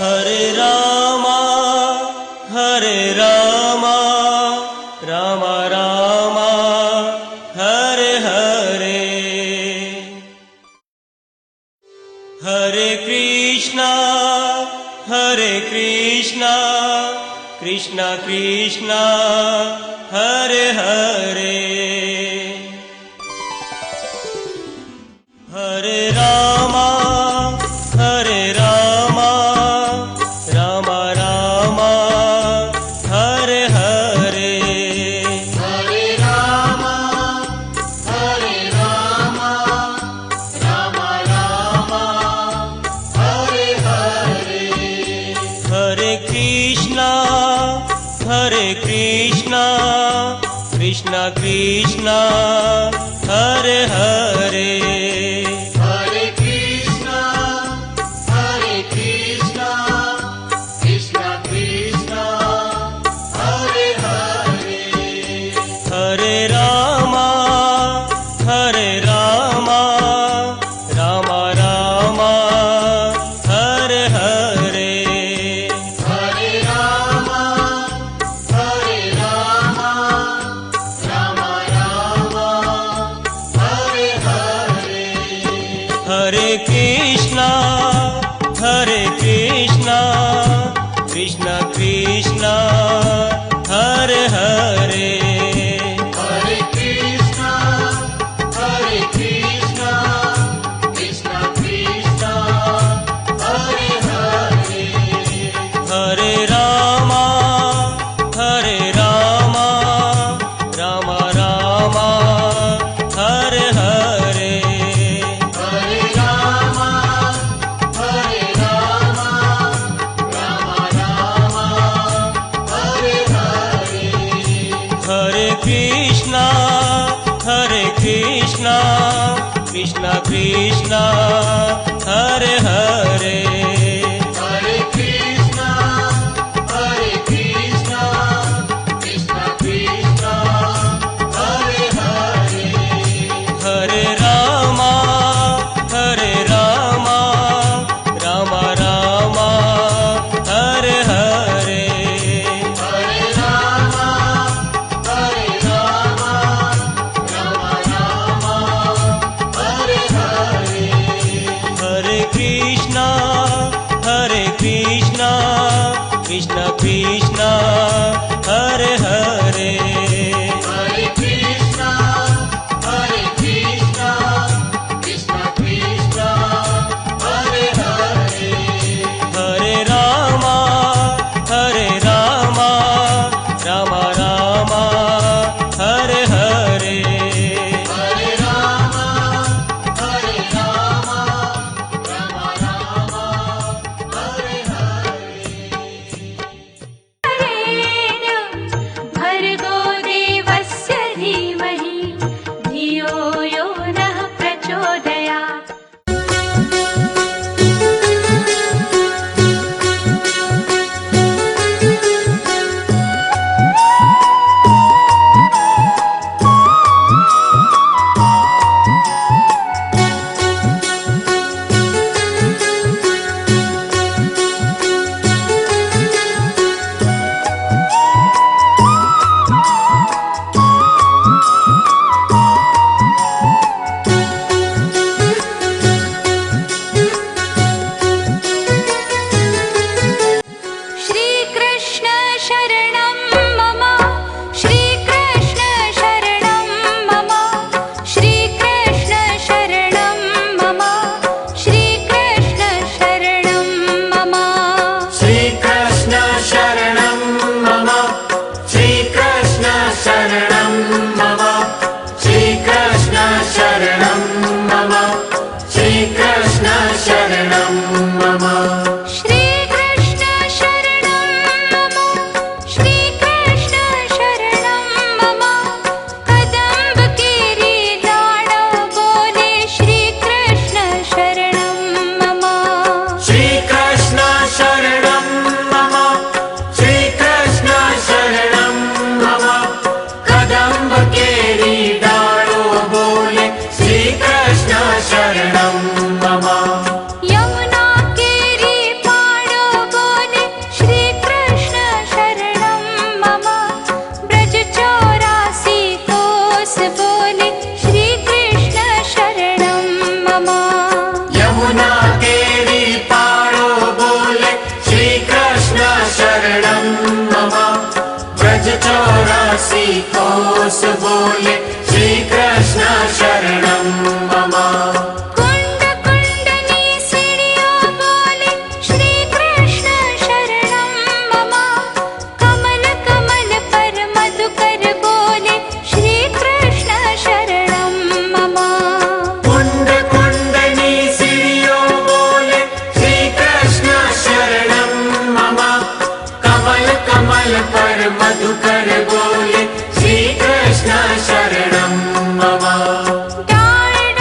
हरे रामा राम राम हरे हरे। हरे कृष्णा कृष्णा कृष्णा हरे हरे। हरे राम राम राम हरे हरे। हरे राम राम राम हरे हरे। हरे कृष्णा कृष्णा कृष्णा हरे हरे। हरे कृष्णा कृष्णा कृष्णा हरे हरे। हरे राम राम राम हरे हरे। हरे राम राम राम हरे हरे। हरे कृष्णा कृष्णा कृष्णा हरे हरे। हरे कृष्णा कृष्णा कृष्णा हरे हरे। हरे राम राम राम हरे हरे। हरे राम राम हरे हरे। हरे कृष्णा कृष्णा कृष्णा हरे हरे। हरे कृष्णा कृष्णा कृष्णा हरे हरे। हरे राम राम राम हरे हरे। हरे राम राम हरे हरे। हरे कृष्णा कृष्णा कृष्णा हरे हरे। हरे कृष्णा कृष्णा कृष्णा हरे हरे। हरे राम राम हरे हरे। हरे राम हरे हरे भर्गो देवस्य धीमहि धियो यो नः प्रचोदयात्। श्रीकृष्ण शरणं मम श्रीकृष्ण शरणं मम श्रीकृष्ण शरणं मम श्रीकृष्ण शरणं मम। श्रीकृष्ण शरणं मम श्रीकृष्ण शरणं मम श्रीकृष्ण शरणं मम श्रीकृष्ण शरणं मम। श्रीकृष्ण शरणं मम श्रीकृष्ण शरणं मम कदम्बगिरि दाणौ बोले श्रीकृष्ण शरणं मम। श्रीकृष्ण शरणं मम श्रीकृष्ण शरणं मम कदम्बकेरी डालो बोले श्रीकृष्ण शरणं मम। यमुना केरी पाड़ो यमुना केरी पाड़ो बोले श्री कृष्ण शरणं मम ब्रज 84 कोस बोले श्री कृष्ण शरणं मम कुंड कुंडनी सीढ़ियों बोले श्री कृष्ण शरणं मम कमल कमल पर मधुकर बोले श्री कृष्ण शरणं मम कुंड कुंडनी सीढ़ियों बोले श्री कृष्ण शरणं मम कमल कमल पर मधुकर बोले श्री कृष्ण शरणं मम डाल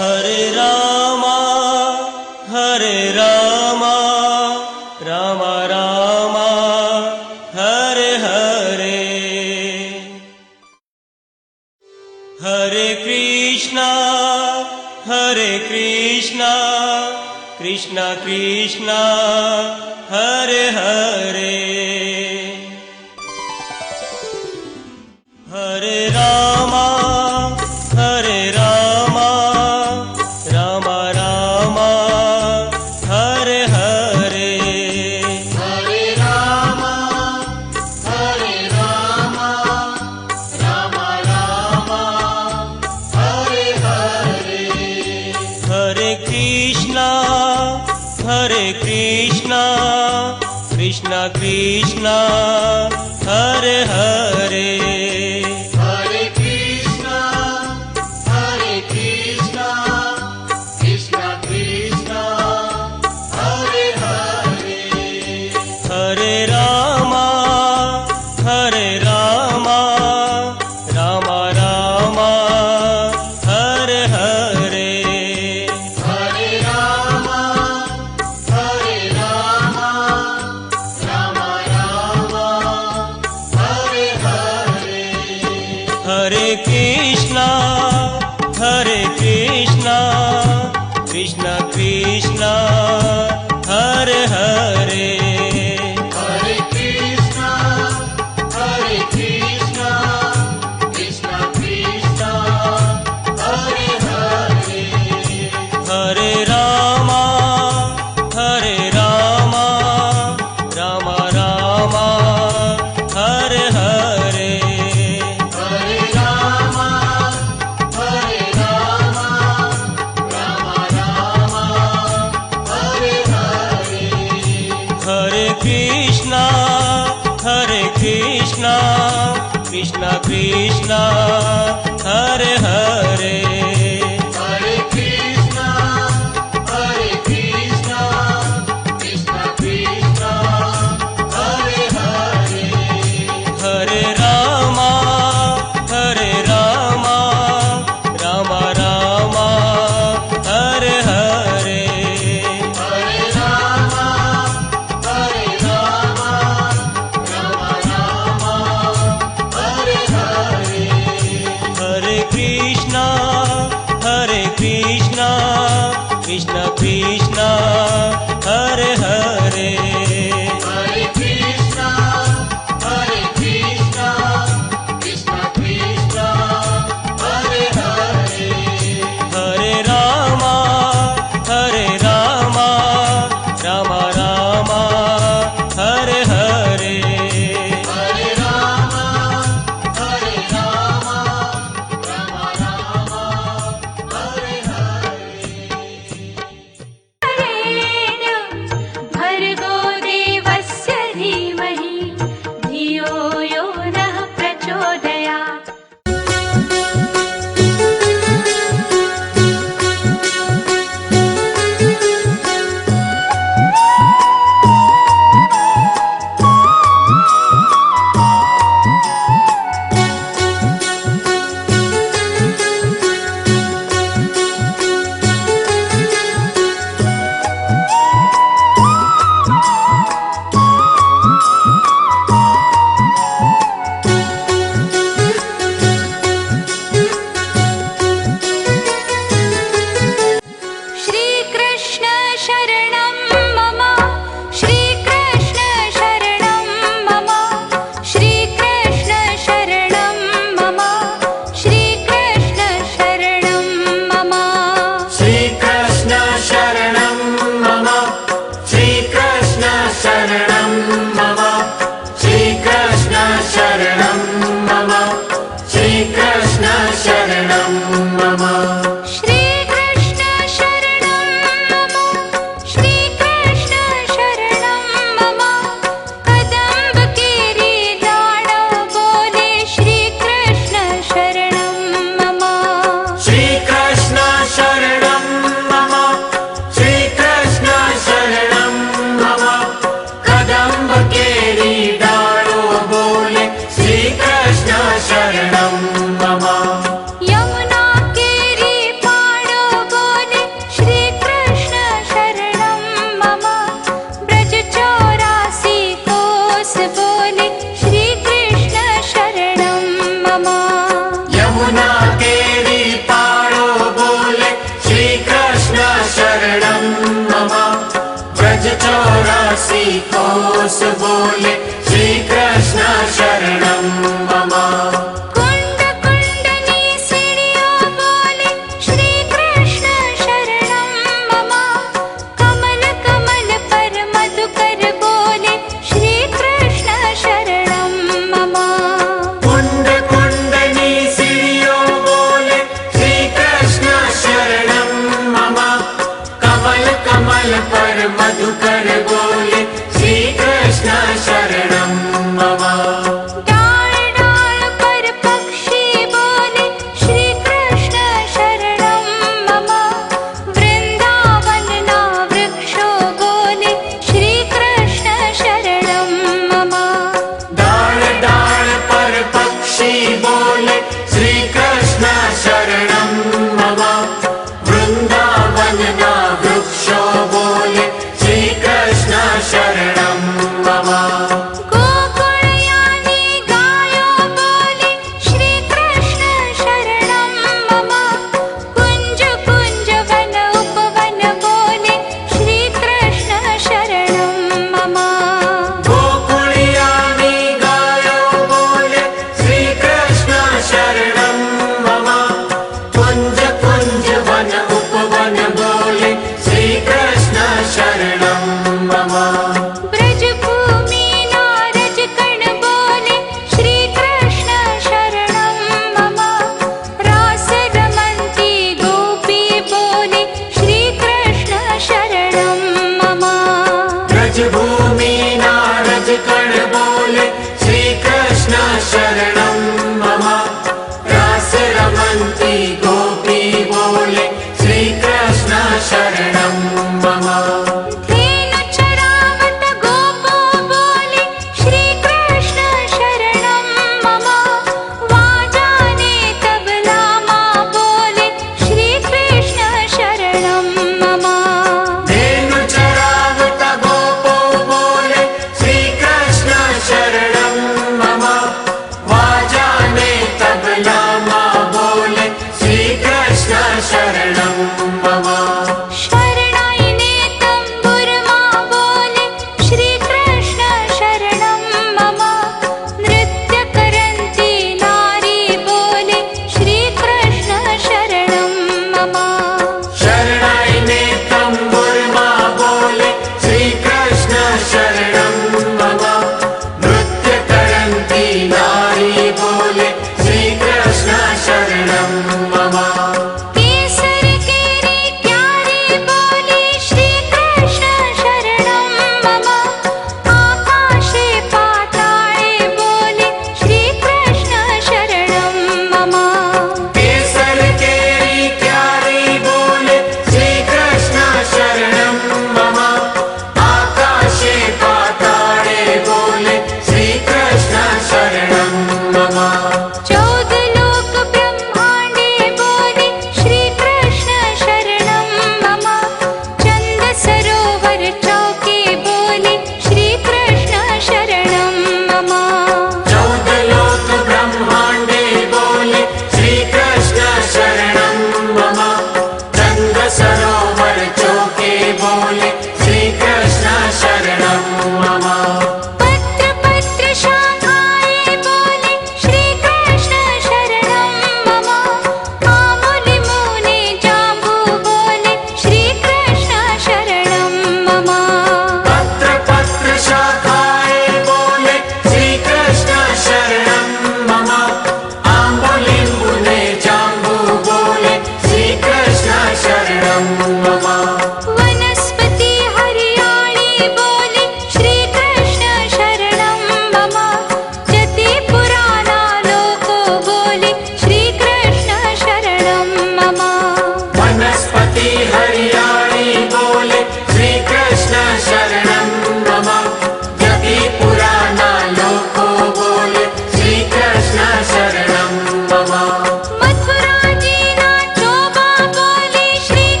हरे रामा राम राम हरे हरे हरे कृष्णा कृष्णा कृष्णा हरे हरे हरे रामा राम राम हरे हरे हरे राम राम राम हरे हरे हरे कृष्णा कृष्णा कृष्णा हरे हरे हरे कृष्णा कृष्णा कृष्णा हरे हरे हरे रामा राम राम हरे हरे हरे राम राम राम हरे हरे हरे कृष्णा कृष्णा कृष्णा हरे हरे हरे कृष्णा कृष्णा कृष्णा हरे हरे हरे रामा राम राम हरे हरे हरे राम राम राम हरे हरे हरे कृष्णा कृष्णा कृष्णा हरे हरे हरे कृष्णा कृष्णा कृष्णा हरे हरे हरे रामा राम राम हरे हरे हरे राम राम हरे हरे हरे कृष्णा कृष्णा कृष्णा हरे हरे हरे कृष्णा कृष्णा कृष्णा हरे हरे हरे रामा राम राम हरे हरे हरे राम राम हरे हरे भर्गो देवस्य धीमहि धियो यो नः प्रचोदयात् श्रीकृष्ण शरणं मम श्रीकृष्ण शरणं मम श्रीकृष्ण शरणं मम श्रीकृष्ण शरणं मम श्रीकृष्ण शरणं मम श्रीकृष्ण शरणं मम श्रीकृष्ण शरणं मम श्रीकृष्ण शरणं मम श्रीकृष्ण शरणं मम श्रीकृष्ण शरणं मम कदम्बकेरी दाण बोले श्रीकृष्ण शरणं मम श्रीकृष्ण शरणं मम श्रीकृष्ण शरणं मम कदम्बकेरी डालो बोले श्रीकृष्ण शरणं मम यमुना घोष बोले श्री कृष्ण शरणं मम कुंड कुंडनी सीढ़ियों बोले श्री कृष्ण शरणं मम कमल कमल पर मधुकर बोले श्री कृष्ण शरणं मम कुंड कुंडनी सीढ़ियों बोले श्री कृष्ण शरणं मम कमल कमल पर मधुकर बोले श्री कृष्ण शरणं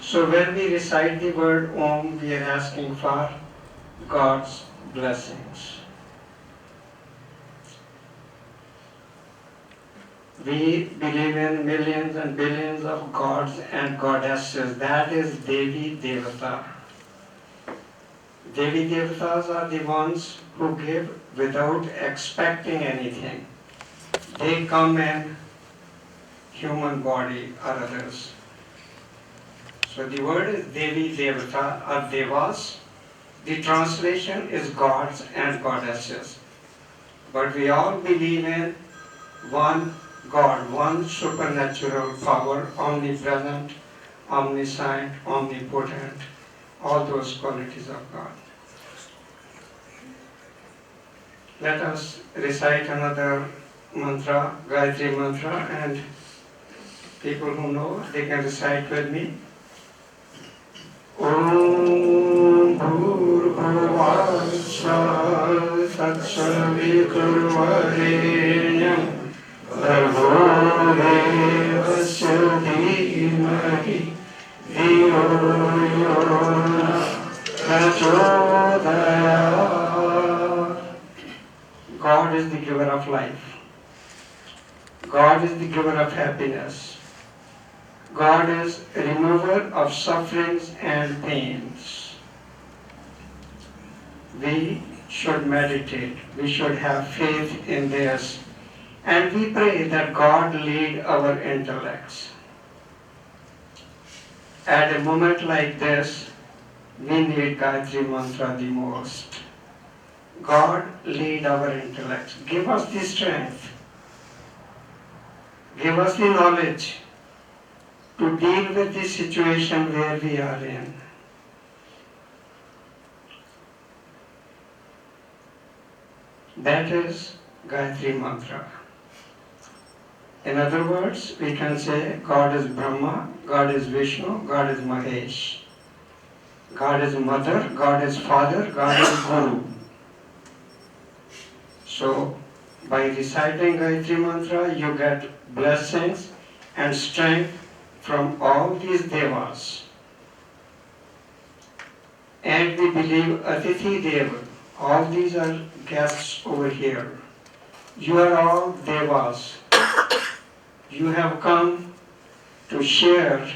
So when we recite the word Om, we are asking for God's blessings. We believe in millions and billions of gods and goddesses. That is Devi Devata. Devi Devatas are the ones who give without expecting anything. They come in human body or others. So the word is Devi Devata or Devas. The translation is gods and goddesses. But we all believe in one God, one supernatural power, omnipresent, omniscient, omnipotent, all those qualities of God. Let us recite another mantra, Gayatri mantra, and people who know, they can recite with me. Om Bhurbhuvasvaha Tatsaviturvarenyam Bhargo Devasya Dhimahi Dhiyo Yona Prachodayat. God is the giver of life. God is the giver of happiness. God is a remover of sufferings and pains. We should meditate. We should have faith in this. And we pray that God lead our intellects. At a moment like this, we need Gayatri Mantra the most. God lead our intellects. Give us the strength. Give us the knowledge to deal with the situation where we are in. That is Gayatri Mantra. In other words, we can say God is Brahma, God is Vishnu, God is Mahesh. God is Mother, God is Father, God is Guru. So, by reciting Gayatri Mantra, you get blessings and strength from all these devas. And we believe Atithi Deva, all these are guests over here. You are all devas. You have come to share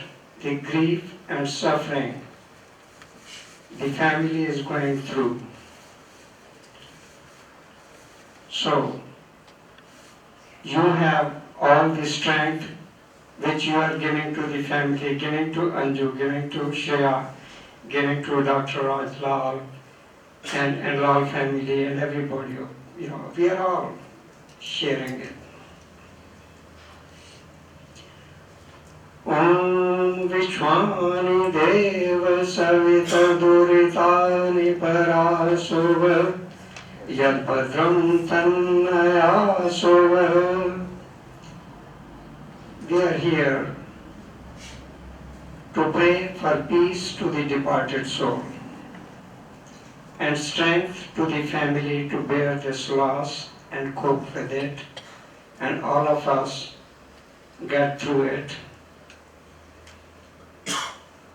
the grief and suffering the family is going through. So, you have all the strength which you are giving to the family, giving to Anju, giving to Shreya, giving to Dr. Rajlal and Lal family and everybody. You know, we are all sharing it. Om Vishwani Deva Savita Duritani Parasuva Yad Bhadram Tannaya Suva. We are here to pray for peace to the departed soul and strength to the family to bear this loss and cope with it, and all of us get through it.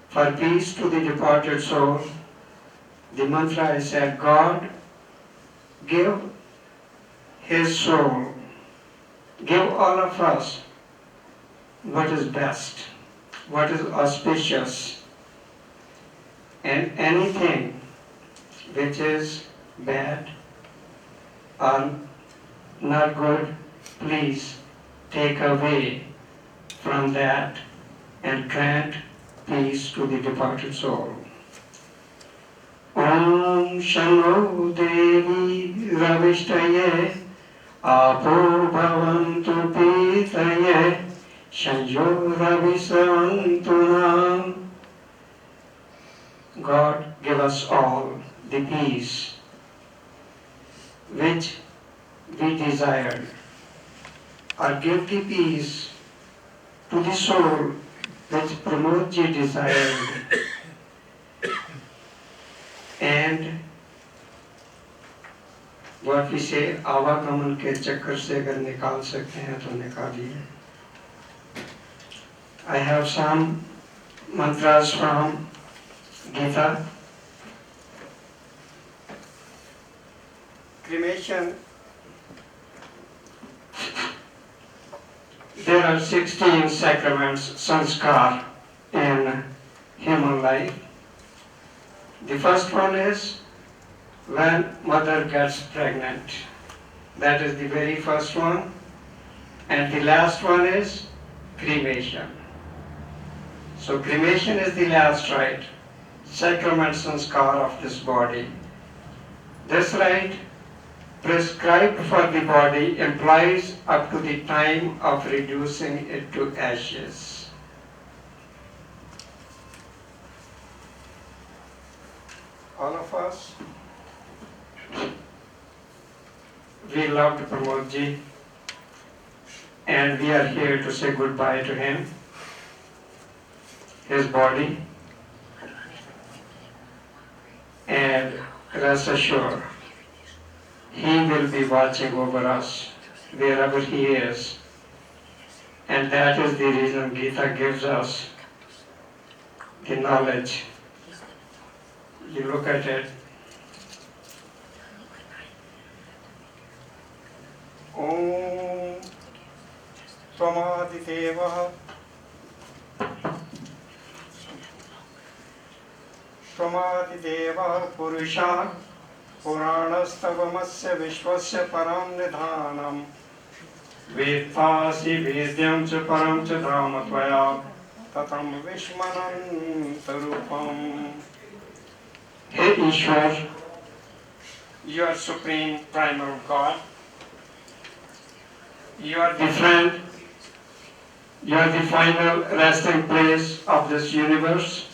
For peace to the departed soul, the mantra is said, God, give His soul, give all of us what is best, what is auspicious, and anything which is bad or not good, please take away from that and grant peace to the departed soul. Om Shano Devi Ravishtaye Apo Bhavantu Pitaye Shanyo Ravisantuna. God, give us all the peace which we desired, or give the peace to the soul which Pramodji desired, and what we say, आवागमन के चक्कर से अगर निकाल सकते हैं तो निकालिए. I have some mantras from Gita. Cremation. There are 16 sacraments, sanskar, in human life. The first one is when mother gets pregnant. That is the very first one. And the last one is cremation. So cremation is the last rite, sacrament sanskar of this body. This rite, prescribed for the body, implies up to the time of reducing it to ashes. All of us, we loved Pramod ji, and we are here to say goodbye to him, his body, and rest assured, he will be watching over us wherever he is. And that is the reason Gita gives us the knowledge. You look at it. Om Tvamaditeva Tvamaditeva Purusha Puranastavamsya Vishwasya Param Nidhanam Vedpasi Vedyam Cha Param Cha Dhamatvaya Tatam Vishmanantarupam. Hey Ishwar, you are supreme primal God. You are the friend. You are the final resting place of this universe.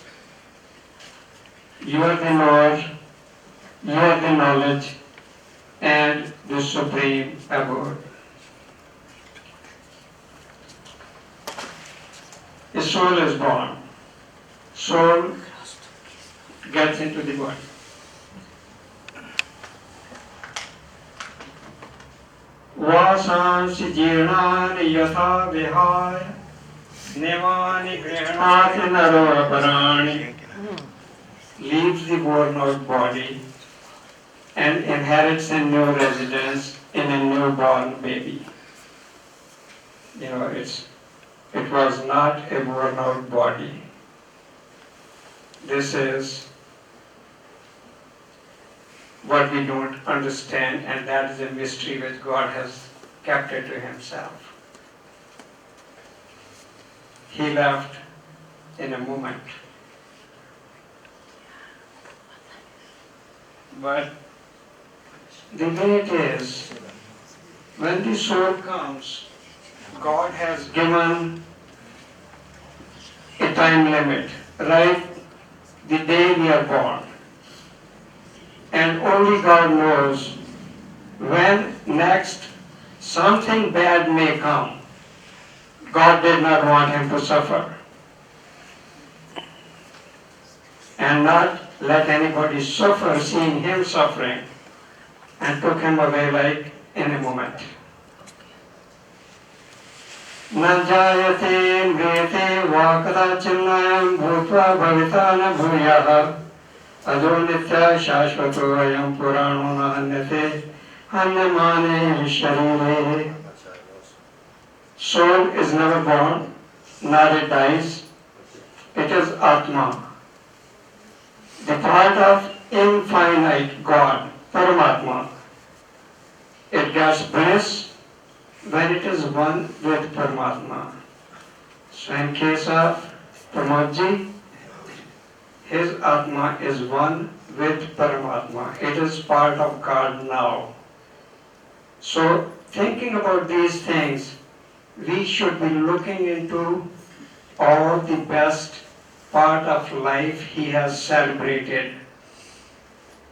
You are the Lord. You are the knowledge and the supreme abode. A soul is born. Soul gets into the body. Vasansi jirnani yatha vihaya Nevani grihnati naro aparani. Leaves the worn out body and inherits a new residence in a newborn baby. You know, it was not a worn out body. This is what we don't understand, and that is a mystery which God has kept it to himself. He left in a moment. But the way it is, when the soul comes, God has given a time limit, right? The day we are born. And only God knows when next something bad may come. God did not want him to suffer. And not let anybody suffer seeing him suffering, and took him away like in a moment. Nanjayate mriyate vakadachimnayam bhutva bhavitana bhuyah Ado nitya shashvato ayam purano nahanyate hanyamane sharire. Soul is never born, nor it dies. It is Atma, the part of infinite God, Paramatma. It gets bliss when it is one with Paramatma. So in case of Pramodji, his Atma is one with Paramatma. It is part of God now. So thinking about these things, we should be looking into all the best part of life he has celebrated.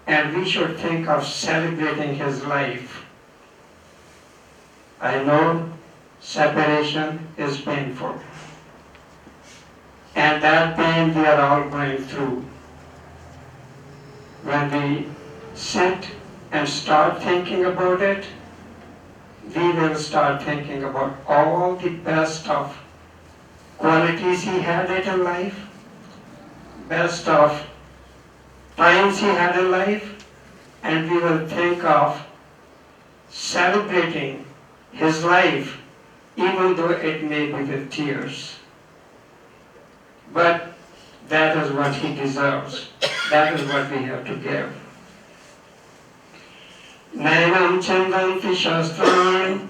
And we should think of celebrating his life. I know separation is painful. And that pain we are all going through. When we sit and start thinking about it, we will start thinking about all the best of qualities he had in life best of times he had in life, and we will think of celebrating his life, even though it may be with tears. But that is what he deserves. That is what we have to give. Nainam chandanti shastrani,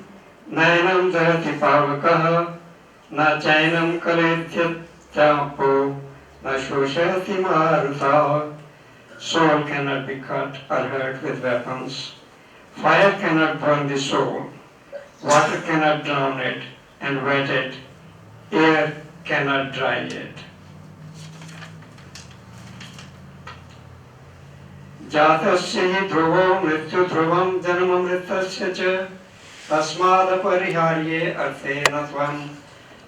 nainam dharati pavakaha, na chainam kaledhyatyapo, na shoshati marutha. Soul cannot be cut or hurt with weapons. Fire cannot burn the soul. Water cannot drown it and wet it. Air cannot dry it. जातस्य हि ध्रुवो मृत्यु ध्रुवं जन्म मृतस्य च तस्मादपरिहार्ये अर्थेन त्वं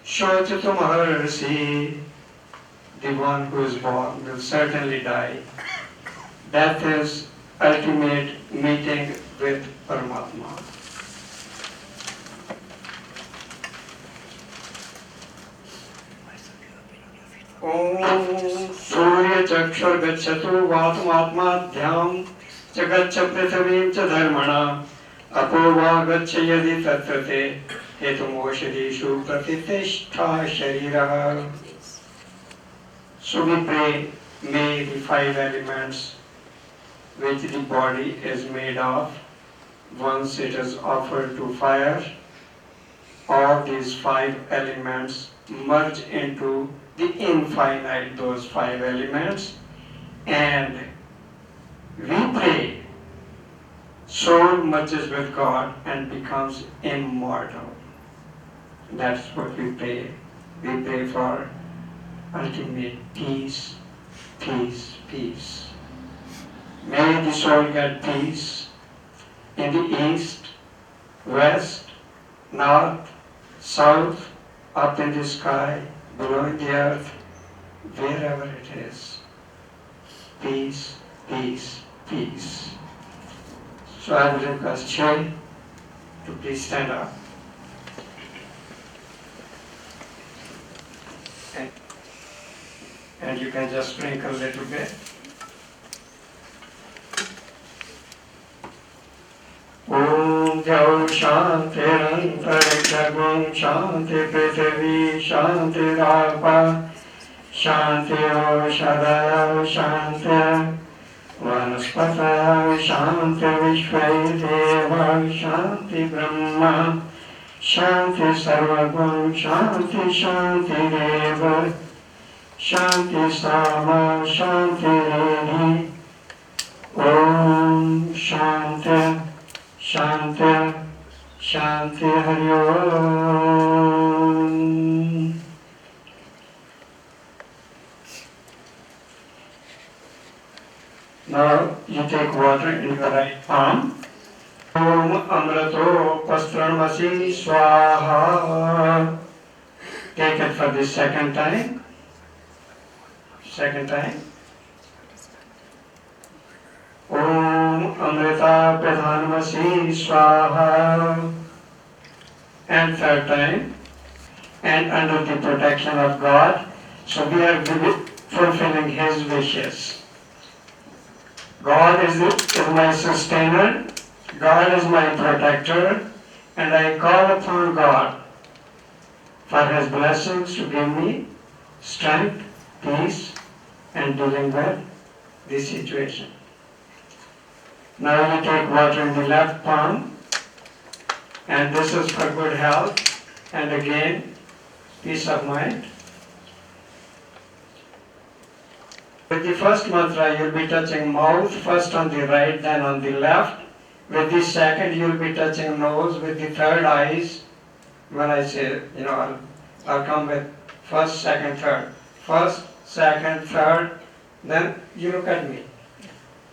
शोचितुमर्हसि. The one who is born will certainly die. Death is ultimate meeting with Paramatma. Om Surya Chakshur Gacchatu Vatmatma Dhyam Jagaccha Prithvim Cha Dharmana Apurva Gaccha Yadi Tatrate Hetumoshadishu Pratitishta Sharira. So we pray, may the five elements which the body is made of, once it is offered to fire, all these five elements merge into the infinite, those five elements, and we pray, soul merges with God and becomes immortal. That's what we pray. We pray for ultimate peace, peace, peace. May the soul get peace in the east, west, north, south, up in the sky, below in the earth, wherever it is. Peace, peace, peace. So I will request Shay to please stand up. And you can just sprinkle a little bit. Om Jau Shanti Antarikshagam Shanti Prithvi Shanti Rapa Shanti Oshadaya Shanti Vanaspataya Shanti Vishvedeva Shanti Brahma Shanti Sarvagam Shanti Shanti Deva Shanti Sama Shanti Redhi. Om Shanti Shanti Shanti Hari Om. Now you take water in your right palm. Om Amrato Pastranmasi Swaha. Take it for the second time. Second time. Om Amrita Pradhanmasi Swaha. And third time. And under the protection of God. So we are fulfilling His wishes. God is my sustainer. God is my protector. And I call upon God for His blessings to give me strength, peace, and dealing with this situation. Now you take water in the left palm, and this is for good health, and again, peace of mind. With the first mantra, you'll be touching mouth, first on the right, then on the left. With the second, you'll be touching nose. With the third, eyes. When I say, I'll come with first, second, third. First, second, third, then you look at me.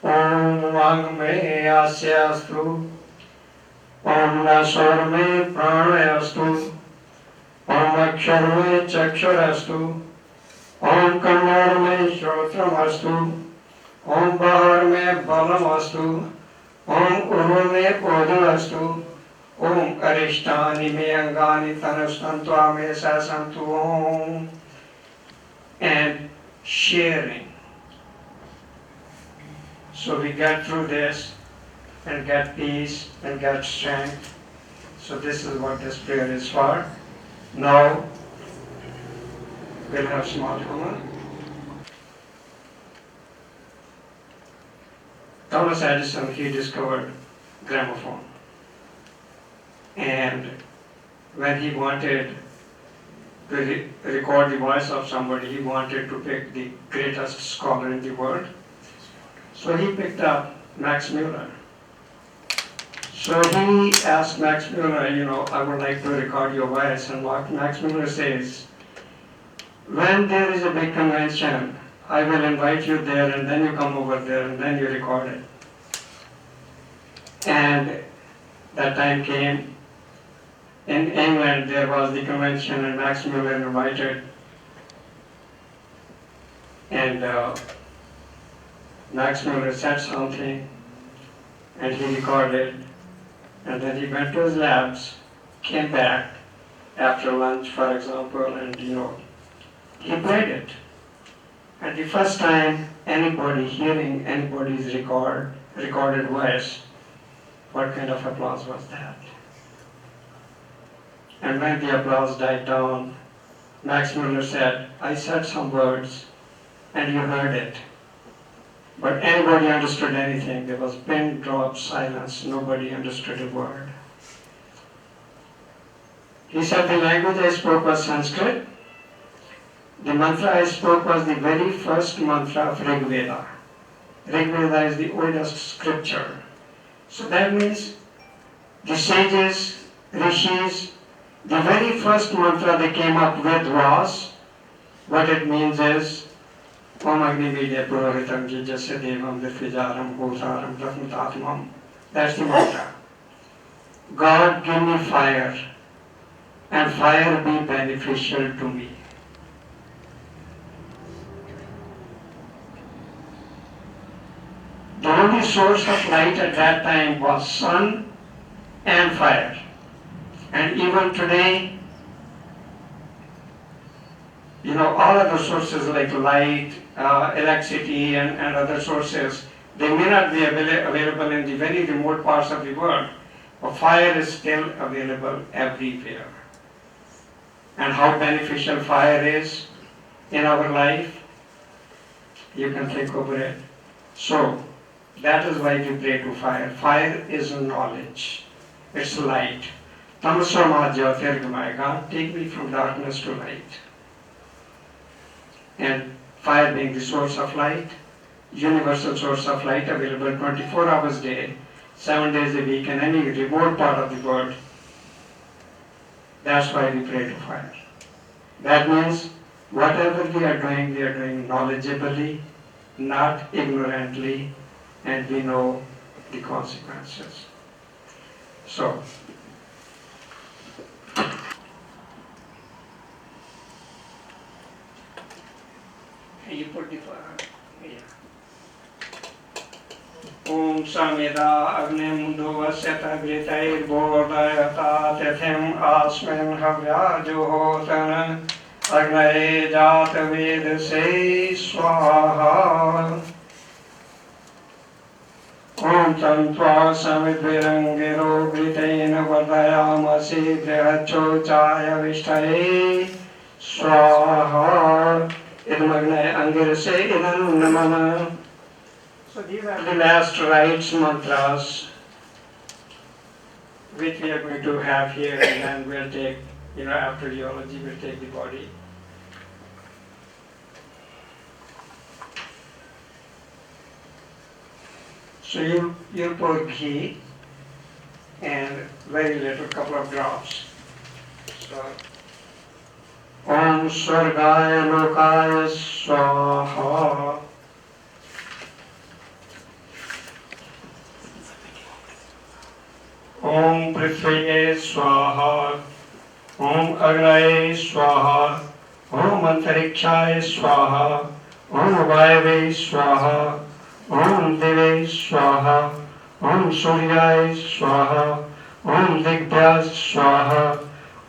Om Vang me asya astu. Om Nasor me prana astu. Om Akshar me chakshar astu. Om Kannor me Shrotram astu. Om Bahar me Balam astu. Om Uru me Odu astu. Om Arishtani me Angani Tanustantva me Sasantu Om. And sharing. So we get through this and get peace and get strength. So this is what this prayer is for. Now we'll have small Homa. Thomas Edison, he discovered gramophone. And when he wanted to record the voice of somebody, he wanted to pick the greatest scholar in the world. So he picked up Max Muller. So he asked Max Muller, I would like to record your voice. And what Max Muller says, when there is a big convention, I will invite you there and then you come over there and then you record it. And that time came. In England there was the convention and Max Muller invited. And Max Muller said something and he recorded. And then he went to his labs, came back after lunch, for example, and he played it. And the first time anybody hearing anybody's recorded voice, what kind of applause was that? And when the applause died down, Max Muller said, I said some words and you heard it. But anybody understood anything? There was pin drop silence. Nobody understood a word. He said the language I spoke was Sanskrit. The mantra I spoke was the very first mantra of Rig Veda. Rig Veda is the oldest scripture. So that means the sages, rishis, the very first mantra they came up with was, what it means is, Om Agni Vidya Puroritam Jijasya Devam Ditvijaram Hotaram Brahmatatmam. That's the mantra. God, give me fire, and fire be beneficial to me. The only source of light at that time was sun and fire. And even today, all other sources like light, electricity and other sources, they may not be available in the very remote parts of the world, but fire is still available everywhere. And how beneficial fire is in our life, you can think over it. So, that is why we pray to fire. Fire is knowledge. It's light. Tamasoma Jyotirgamaya, God, take me from darkness to light. And fire being the source of light, universal source of light, available 24 hours a day, 7 days a week in any remote part of the world. That's why we pray to fire. That means whatever we are doing knowledgeably, not ignorantly, and we know the consequences. So, you put the fire. Om Samida Agnim Duvaseta Gritair Bodhayata Tethim Asmin Havya Juhotan Agnaye Jata Vedase Swaha Om Tantva Samidvirangiro Gritaina Vardayamasi Brihacho Chaya Vishtaye Swaha Idmagnaya Angirase Idam Namana. So these are the last rites mantras which we are going to have here, and then we'll take, after geology, we'll take the body. So you pour ghee and very little, couple of drops. So, Om Swargaya Lokaya Swaha. Om Prithviye Swaha, Om Agnaye Swaha, Om Antarikshaye Swaha, Om Vayave Swaha, Om Deve Swaha, Om Suryaye Swaha, Om Digbhyas Swaha,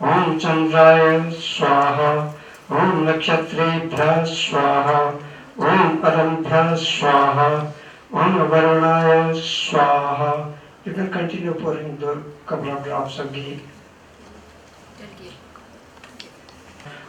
Om Chandraya Swaha, Om Nakshatribhyas Swaha, Om Adambhya Swaha. Om Varunaya Swaha. You can continue pouring the couple of drops of ghee.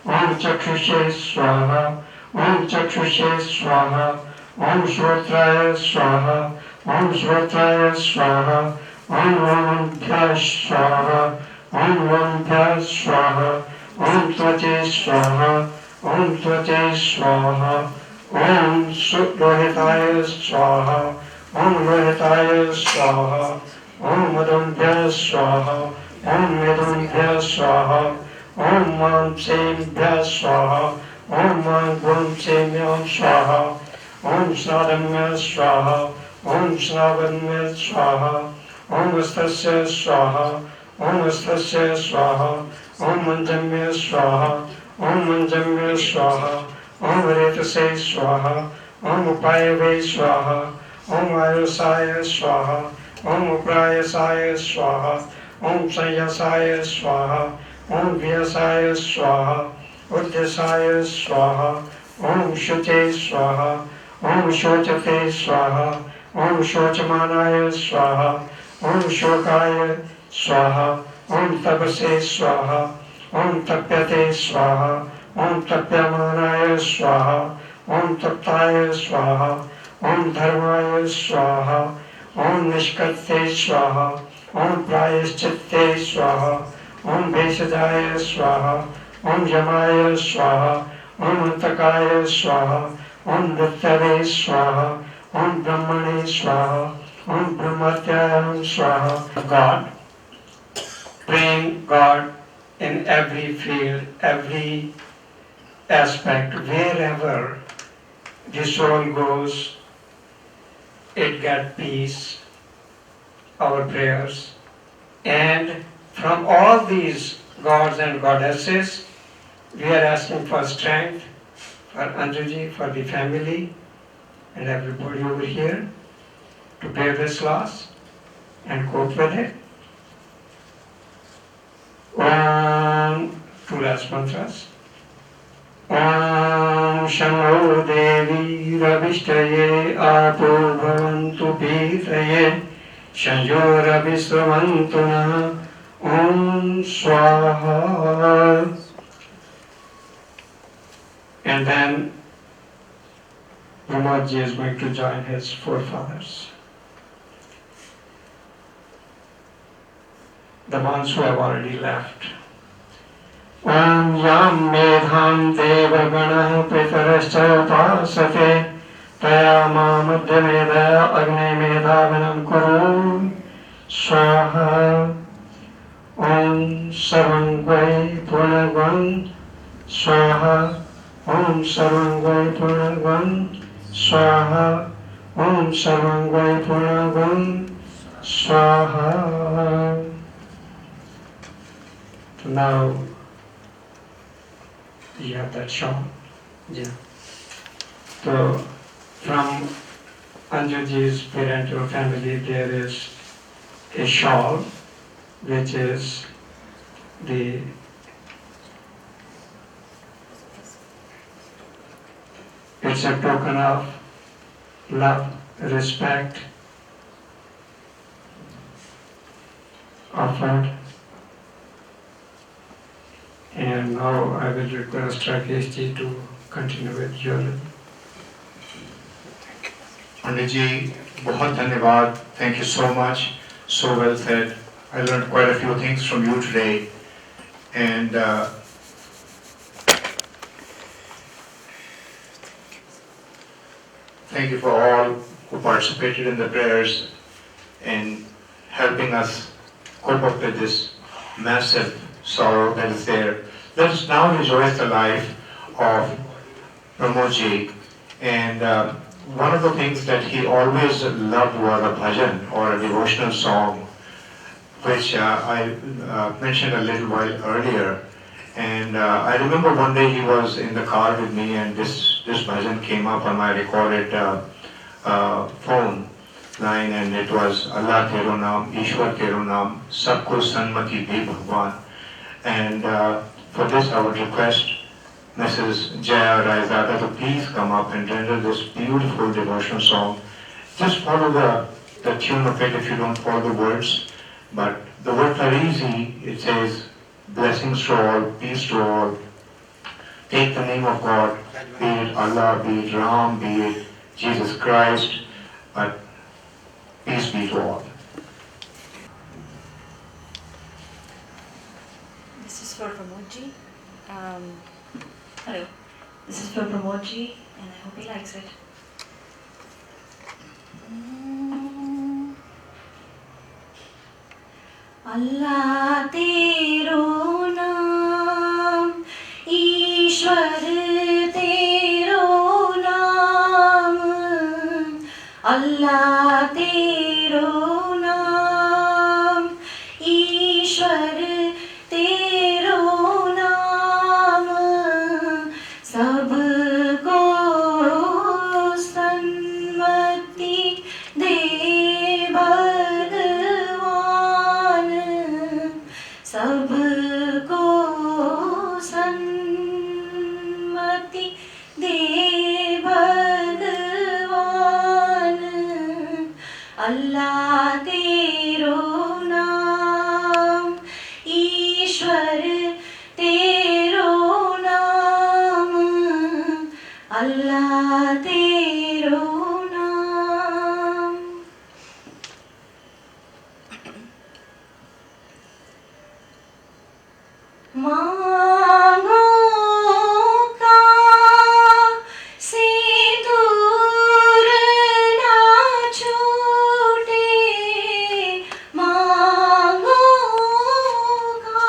Om Chakshushe Swaha. Om Chakshushe Swaha. Om Shrotraya Swaha. Om Shrotraya Swaha. Om Vamabhya Swaha. Om Vamabhya Swaha. Om Tvache Swaha. Om Tvache Swaha. Om Lohitaya Swaha. Om Lohitaya Swaha. Om Madambhya Swaha. Om Medambhya Swaha. Om Mamsembhya Swaha. Om Mamgvamsemyam Swaha. Om Snadamya Swaha. Om Snavamya Swaha. Om Astasya Swaha. Om Astasya Swaha. Om Manjamya Swaha. Om Manjamya Swaha. Om Retase Swaha. Om Upayave Swaha. Om Ayusaya Swaha. Om Uprayasaya Swaha. Om Sanyasaya Swaha. Om Vyasaya Swaha. Uddesaya Swaha. Om Shute Swaha. Om Shochate Swaha. Om Shochamanaya Swaha. Om Shokaya Swaha. Om Tapase Swaha. Om Tapyate Swaha. Om Tapyamanaya Swaha. Om Taptaya Swaha. Om Dharmaya Swaha. Om Nishkarte Swaha. Om Prayaschitte Swaha. Om Bheshajaya Swaha. Om Yamaya Swaha. Om Antakaya Swaha. Om Dattave Swaha. Om Brahmane Swaha. Om Brahmatyayam Swaha. God, praying God in every field, every aspect, wherever the soul goes, it gets peace, our prayers. And from all these gods and goddesses, we are asking for strength for Anjuji, for the family, and everybody over here to bear this loss and cope with it. Om, two last mantras. Om Shamo Devi Ravishtaye Apo Bhavantu Pitaye Shanjora Visramantuna Om Swaha. And then Pramodji is going to join his forefathers, the ones who have already left. Om Yam Medham Deva Gana Pitarascha Upasate Taya Mamadya Medha Agni Medhavanam Kuru Swaha. Om Sarvangvai Purnagvam Swaha. Om Sarvangvai Purnagvam Swaha. Om Sarvangvai Purnagvam Swaha. Now you have that shawl. Yeah. So from Anjuji's parental family there is a shawl which is the it's a token of love, respect, offered. And now I will request Rakesh ji to continue with Jordan. Pandit ji, बहुत धन्यवाद. Thank you so much. So well said. I learned quite a few things from you today. And thank you for all who participated in the prayers and helping us cope up with this massive sorrow that is there. Let us now rejoice the life of Pramodji. And one of the things that he always loved was a bhajan or a devotional song, which I mentioned a little while earlier. And I remember one day he was in the car with me and this bhajan came up on my recorded phone line, and it was Allah Tero Naam, Ishwar Tero Naam, Sabko Sanmati De Bhagwan. And for this I would request Mrs. Jaya Raizada to please come up and render this beautiful devotional song. Just follow the tune of it if you don't follow the words. But the words are easy. It says, blessings to all, peace to all. Take the name of God, be it Allah, be it Ram, be it Jesus Christ, but peace be to all. This is for Pramodji. Hello. This is for Pramodji, and I hope he likes it. Allah tero naam, Ishwar tero naam, Allah tero naam, Ishwar tero naam, sabko sanmati de Bhagwan, sabko sanmati de Bhagwan, Allah tero naam, Ishwar tero naam, Allah tero naam. मांगो का सिंदूर ना छूटे, मांगो का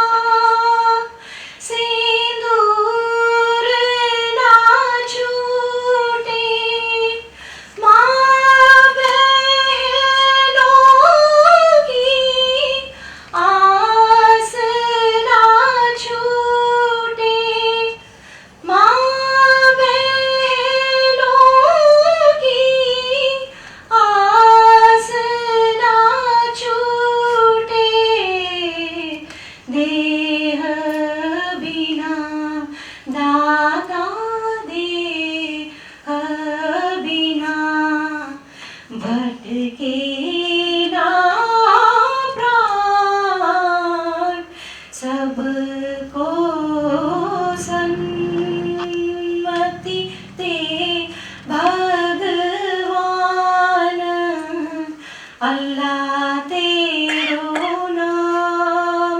सिंदूर ना छूटे, माँ बहनों की आस ना छूटे, माँ बहनों की आस ना छूटे, देह बिना दाता देह बिना भटके ना प्राण, सबको सन्मति दे भगवान, अल्लाह तेरो नाम,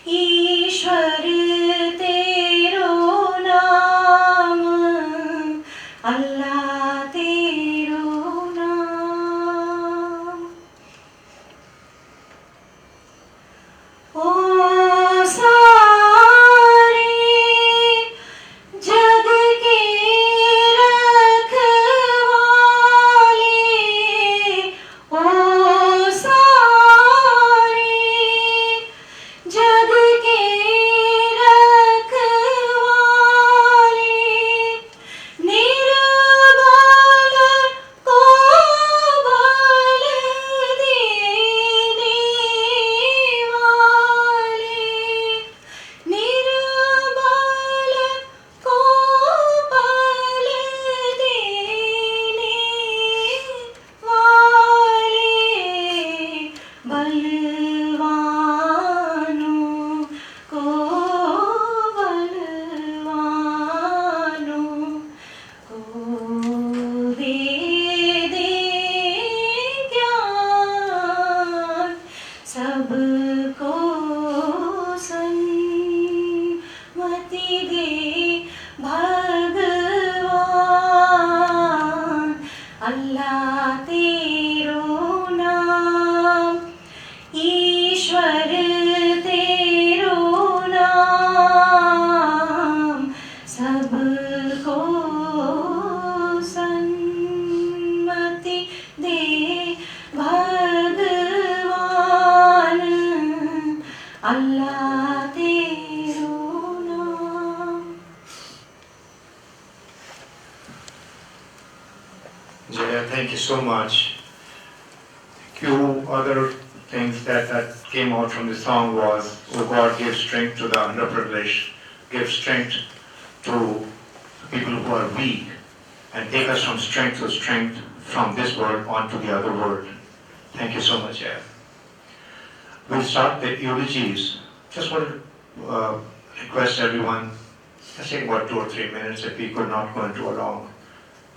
ईश्वर तेरो नाम, अल्लाह तेरो नाम। ओ सारे जग के रखवाले, ओ सारे जग के रखवाले, निर्बल को बल देने वाले, निर्बल को बल देने वाले, बलवानों को बलवानों को दे दे ज्ञान, सबको सन्मति दे भगवान, अल्लाह तेरो नाम, ईश्वर तेरो नाम, सबको सन्मति दे भगवान, अल्लाह तेरो नाम। Jaya, thank you so much. Few other things that came out from the song was, oh God, give strength to the underprivileged, give strength to people who are weak and take us from strength to strength from this world onto the other world. Thank you so much, Jeff. We'll start the eulogies. Just want to request everyone, just take about 2 or 3 minutes if we could not go into a long,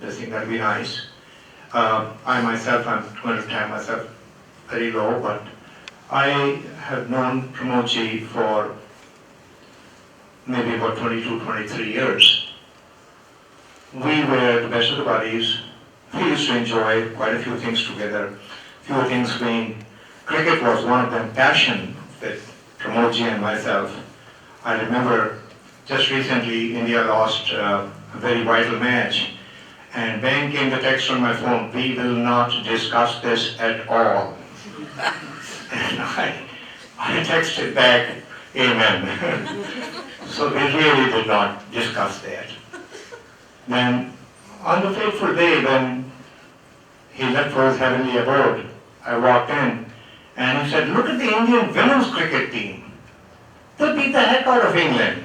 I think that'd be nice. I myself, I'm going to time myself very low, but I have known Pramodji for maybe about 22, 23 years. We were the best of the buddies. We used to enjoy quite a few things together. Few things being, cricket was one of them, passion with Pramodji and myself. I remember just recently India lost a very vital match, and bang came the text on my phone, "We will not discuss this at all." And I texted back, "Amen." So we really did not discuss that. Then on the fateful day when he left for his heavenly abode, I walked in and he said, "Look at the Indian women's cricket team. They beat the heck out of England."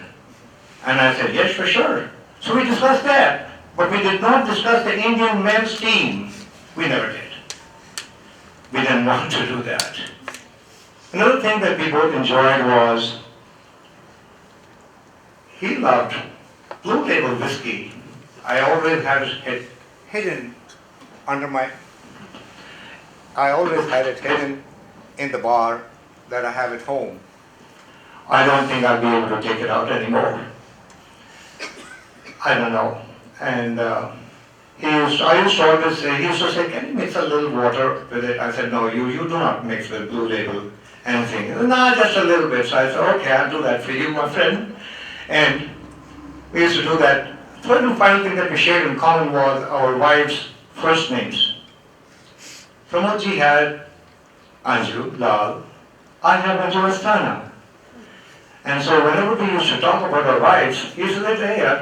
And I said, "Yes, for sure." So we discussed that, but we did not discuss the Indian men's team. We never did. We didn't want to do that. Another thing that we both enjoyed was he loved Blue Label whiskey. I always had it hidden under my, I always had it hidden in the bar that I have at home. I don't think I'll be able to take it out anymore. I don't know. And I used to always say, he used to say, "Can you mix a little water with it?" I said, "No, you do not mix with Blue Label anything." He said, "No, just a little bit." So I said, "Okay, I'll do that for you, my friend." And we used to do that. Third and final thing that we shared in common was our wives' first names. Pramodji had Anju, Lal. I have Anju Asthana. And so whenever we used to talk about our wives, he used to say, "Hey, yaar,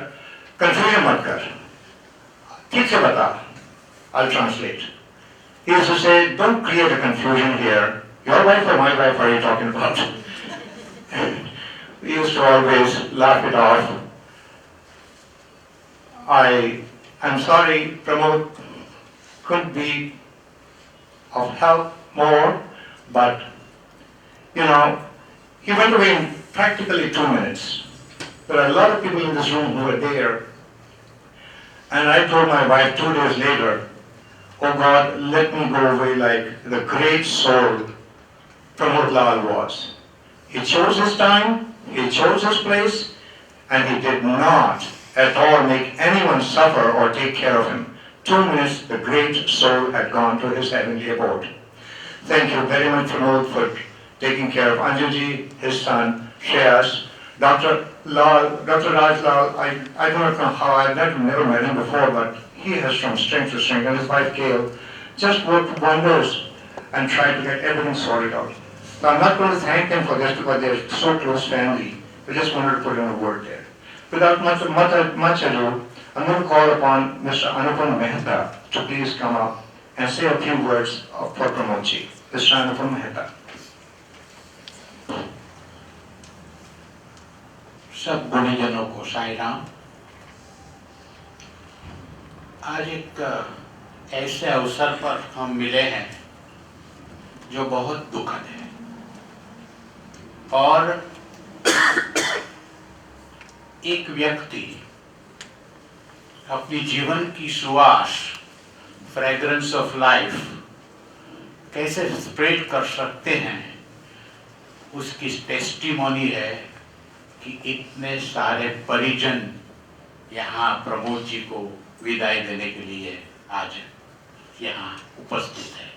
confusion mat kar. Theek se bata." I'll translate. He used to say, "Don't create a confusion here. Your wife or my wife are you talking about?" We used to always laugh it off. I'm sorry, Pramod couldn't be of help more, but you know, he went away in practically 2 minutes. There are a lot of people in this room who were there, and I told my wife 2 days later, "Oh God, let me go away like the great soul Pramod Lal was. He chose his time, he chose his place, and he did not at all make anyone suffer or take care of him. 2 minutes, the great soul had gone to his heavenly abode." Thank you very much, Pramod, for taking care of Anjuji, his son, Shreyas, Dr. Raj Lal. I do not know how, I've never met him before, but he has from strength to strength, and his wife Gail just worked wonders and tried to get everything sorted out. So I'm not going to thank them for this because they're so close family. I just wanted to put in a word there. Without much ado, I'm going to call upon Mr. Anupam Mehta to please come up and say a few words for Pramodji. Mr. Anupam Mehta. सब गुणीजनों को साई राम। आज एक ऐसे अवसर पर हम मिले हैं जो बहुत दुखद है, और एक व्यक्ति अपनी जीवन की सुवास, फ्रेग्रेंस ऑफ लाइफ कैसे स्प्रेड कर सकते हैं, उसकी टेस्टिमोनी है कि इतने सारे परिजन यहाँ प्रमोद जी को विदाई देने के लिए आज यहाँ उपस्थित है।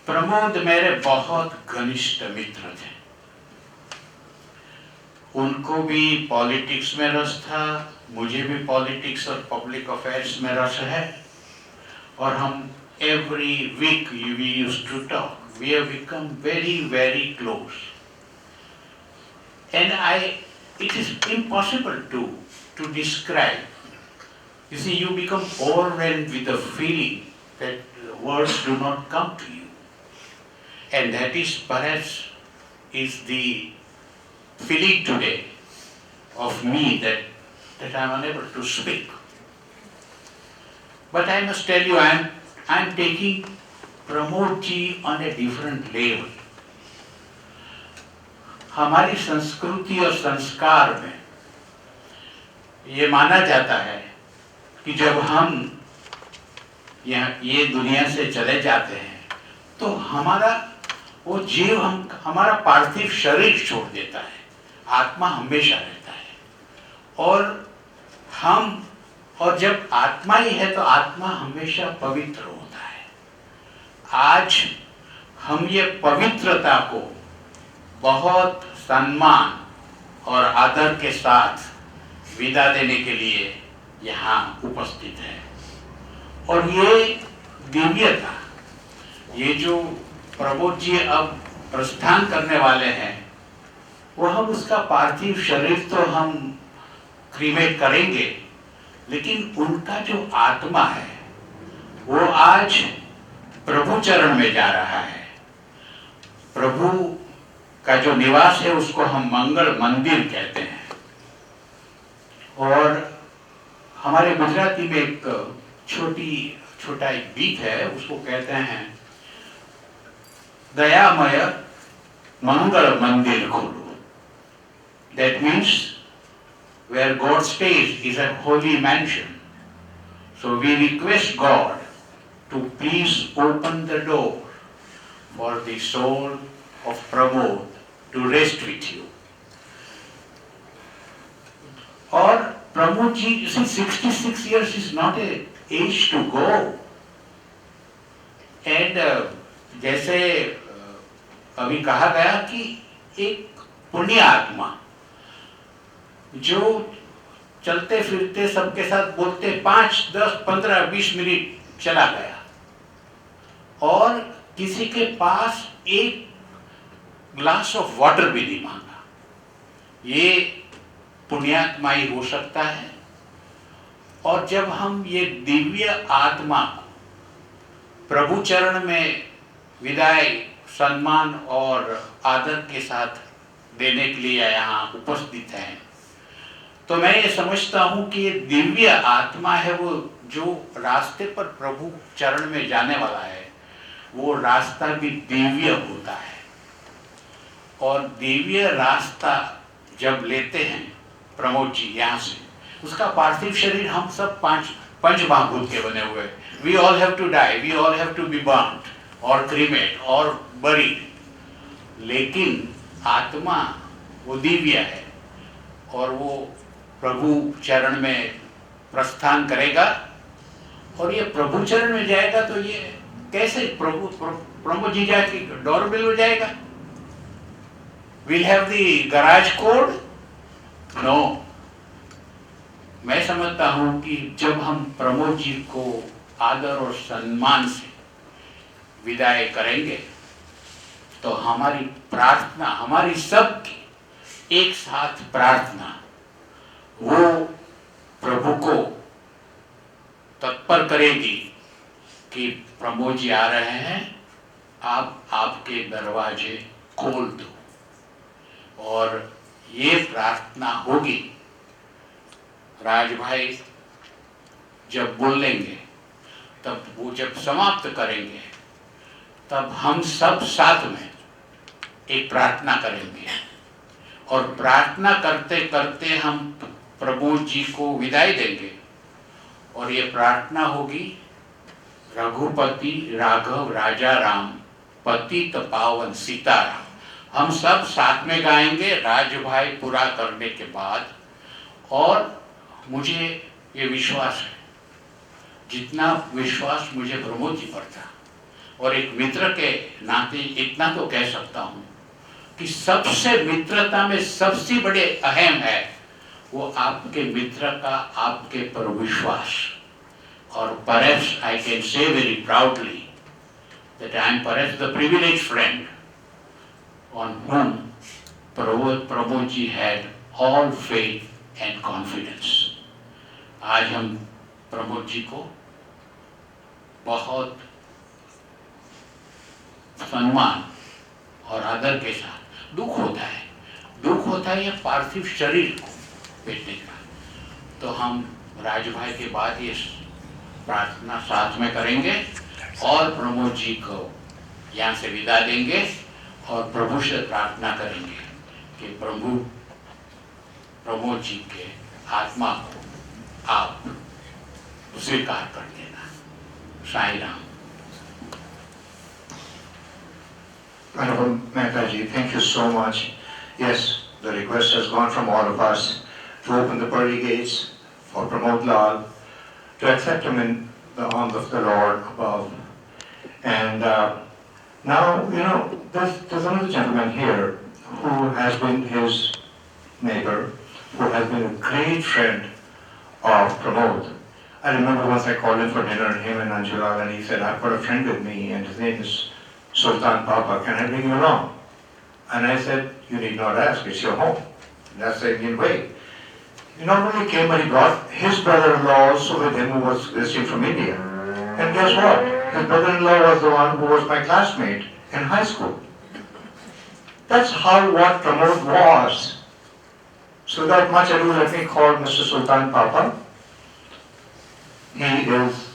प्रमोद मेरे बहुत घनिष्ठ मित्र थे। उनको भी पॉलिटिक्स में रस था, मुझे भी पॉलिटिक्स और पब्लिक अफेयर्स में रस है, और हम every week we used to talk. We have become very very close. And it is impossible to describe. You see, you become overwhelmed with the feeling that words do not come to you. And that is perhaps is the feeling today of me that I am unable to speak. But I must tell you, I am taking Pramod ji on a different level. हमारी संस्कृति और संस्कार में ये माना जाता है कि जब हम ये दुनिया से चले जाते हैं तो हमारा वो जीव हमारा पार्थिव शरीर छोड़ देता है, आत्मा हमेशा रहता है। और जब आत्मा ही है तो आत्मा हमेशा पवित्र होता है। आज हम ये पवित्रता को बहुत सम्मान और आदर के साथ विदा देने के लिए यहाँ उपस्थित है। और ये दिव्यता, ये जो प्रबोध जी अब प्रस्थान करने वाले हैं, वो हम उसका पार्थिव शरीर तो हम क्रीमेट करेंगे, लेकिन उनका जो आत्मा है वो आज प्रभु चरण में जा रहा है। प्रभु का जो निवास है उसको हम मंगल मंदिर कहते हैं। और हमारे गुजराती में एक छोटा एक गीत है, उसको कहते हैं दयामय मंगल मंदिर खोलो। That means where God stays is a holy mansion. So we request God to please open the door for the soul of Pramod to rest with you. और Pramod ji, 66 years is not a age to go. And जैसे अभी कहा गया कि एक पुण्य आत्मा जो चलते फिरते सबके साथ बोलते 5, 10, 15, 20 मिनट चला गया और किसी के पास एक ग्लास ऑफ वाटर भी नहीं मांगा, ये पुण्यात्मा ही हो सकता है। और जब हम ये दिव्य आत्मा को प्रभु चरण में विदाई, सम्मान और आदर के साथ देने के लिए यहाँ उपस्थित हैं, तो मैं ये समझता हूँ कि ये दिव्य आत्मा है, वो जो रास्ते पर प्रभु चरण में जाने वाला है वो रास्ता भी दिव्य होता है। और दिव्य रास्ता जब लेते हैं प्रमोद जी यहाँ से, उसका पार्थिव शरीर हम सब पंच महाभूत के बने हुए, we all have to die, we all have to be burned और क्रीमेट और बरीड, लेकिन आत्मा वो दिव्य है और वो प्रभु चरण में प्रस्थान करेगा। और ये प्रभु चरण में जाएगा तो ये कैसे प्रभु जी जाके डोरबेल हो जाएगा? Will have the garage code? No. मैं समझता हूं कि जब हम प्रमोद जी को आदर और सम्मान से विदाई करेंगे तो हमारी प्रार्थना, हमारी सबकी एक साथ प्रार्थना, वो प्रभु को तत्पर करेगी कि प्रमोद जी आ रहे हैं, आप आपके दरवाजे खोल दो। और ये प्रार्थना होगी, राज भाई जब बोलेंगे तब वो जब समाप्त करेंगे तब हम सब साथ में एक प्रार्थना करेंगे और प्रार्थना करते करते हम प्रभु जी को विदाई देंगे। और ये प्रार्थना होगी, रघुपति राघव राजा राम पतित पावन सीताराम। हम सब साथ में गाएंगे राज भाई पूरा करने के बाद। और मुझे ये विश्वास है, जितना विश्वास मुझे प्रमोद जी पर था, और एक मित्र के नाते इतना तो कह सकता हूँ कि सबसे मित्रता में सबसे बड़े अहम है वो आपके मित्र का आपके पर विश्वास। और perhaps I can say very proudly that I am perhaps the privileged friend on whom Prabhu ji had all faith and confidence. आज हम प्रमोद जी को बहुत सम्मान और आदर के साथ, दुख होता है ये पार्थिव शरीर को बेटे का। तो हम राजू भाई के बाद ये प्रार्थना साथ में करेंगे और प्रमोद जी को यहाँ से विदा देंगे और प्रभु से प्रार्थना करेंगे कि प्रभु प्रमोद जी के आत्मा को आप स्वीकार कर देना। Sai Ram. Honorable Mehtaji, thank you so much. Yes, the request has gone from all of us to open the pearly gates for Pramod Lal, to accept him in the arms of the Lord above. And now, there's another gentleman here who has been his neighbor, who has been a great friend of Pramod. I remember once I called him for dinner, him and Anjula, and he said, I've got a friend with me, and his name is Sultan Papa, can I bring you along? And I said, you need not ask, it's your home. That's the Indian way. He not only came, but he brought his brother-in-law also with him, who was visiting from India. And guess what? His brother-in-law was the one who was my classmate in high school. That's what Pramod was. So without much ado, let me call Mr. Sultan Papa. He is,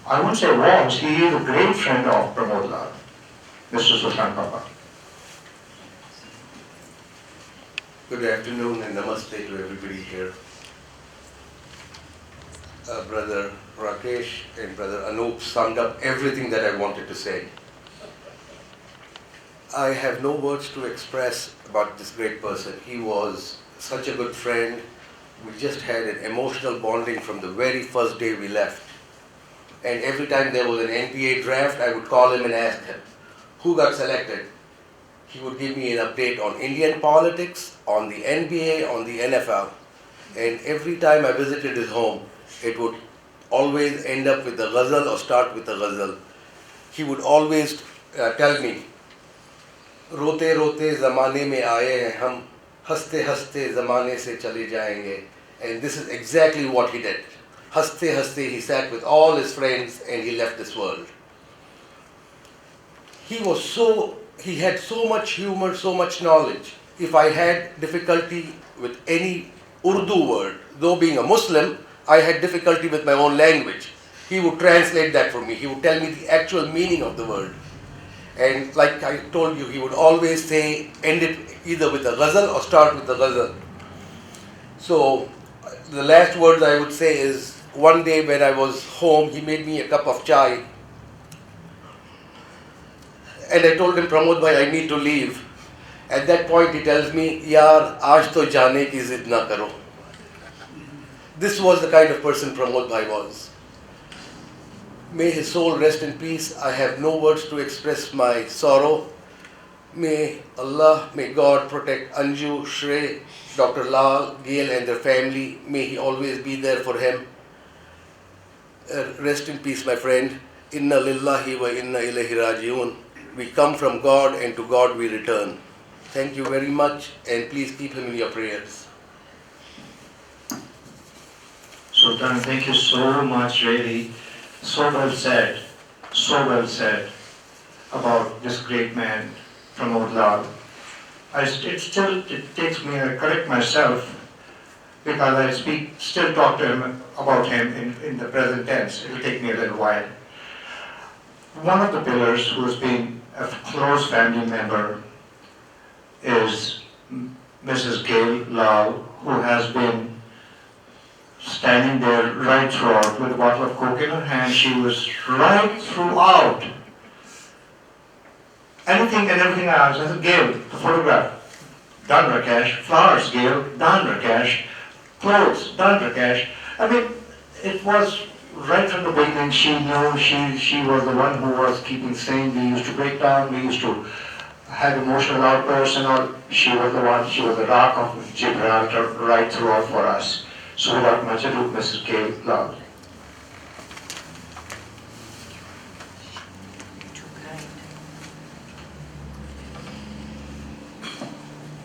I won't say was, he is a great friend of Pramod Lal. Mr. Sultan Papa. Good afternoon and namaste to everybody here. Brother Rakesh and Brother Anup summed up everything that I wanted to say. I have no words to express about this great person. He was such a good friend. We just had an emotional bonding from the very first day we left. And every time there was an NBA draft, I would call him and ask him, who got selected? He would give me an update on Indian politics, on the NBA, on the NFL. And every time I visited his home, it would always end up with a ghazal or start with a ghazal. He would always tell me, रोते रोते ज़माने में आए हैं हम, हंसते हंसते ज़माने से चले जाएंगे. And this is exactly what he did. Haste haste, he sat with all his friends and he left this world. He had so much humor, so much knowledge. If I had difficulty with any Urdu word, though being a Muslim, I had difficulty with my own language. He would translate that for me. He would tell me the actual meaning of the word. And like I told you, he would always say, end it either with a ghazal or start with a ghazal. So the last words I would say is, one day when I was home, he made me a cup of chai. And I told him, Pramod bhai, I need to leave. At that point he tells me, Yaar, aaj to jaane ki zid na karo. This was the kind of person Pramod bhai was. May his soul rest in peace. I have no words to express my sorrow. May Allah, may God protect Anju, Shrey, Dr. Lal, Gail and their family. May he always be there for him. Rest in peace, my friend. Inna lillahi wa inna ilayhi rajiun. We come from God and to God we return. Thank you very much and please keep him in your prayers. Sultan, thank you so much, really. So well said about this great man, Pramod Lal. It takes me, I correct myself, because I still talk to him about him in the present tense. It will take me a little while. One of the pillars who has been a close family member is Mrs. Gail Lal, who has been standing there right throughout with a bottle of Coke in her hand. She was right throughout. Anything and everything else. I said, Gail, the photograph, done Rakesh. Flowers, Gail, done Rakesh. Clothes, done Rakesh. I mean, it was right from the beginning. She knew she was the one who was keeping sane. We used to break down, we used to have emotional outbursts and all. She was the one, she was the rock of Gibraltar right throughout for us. So without much ado, Mrs. Gail Lal.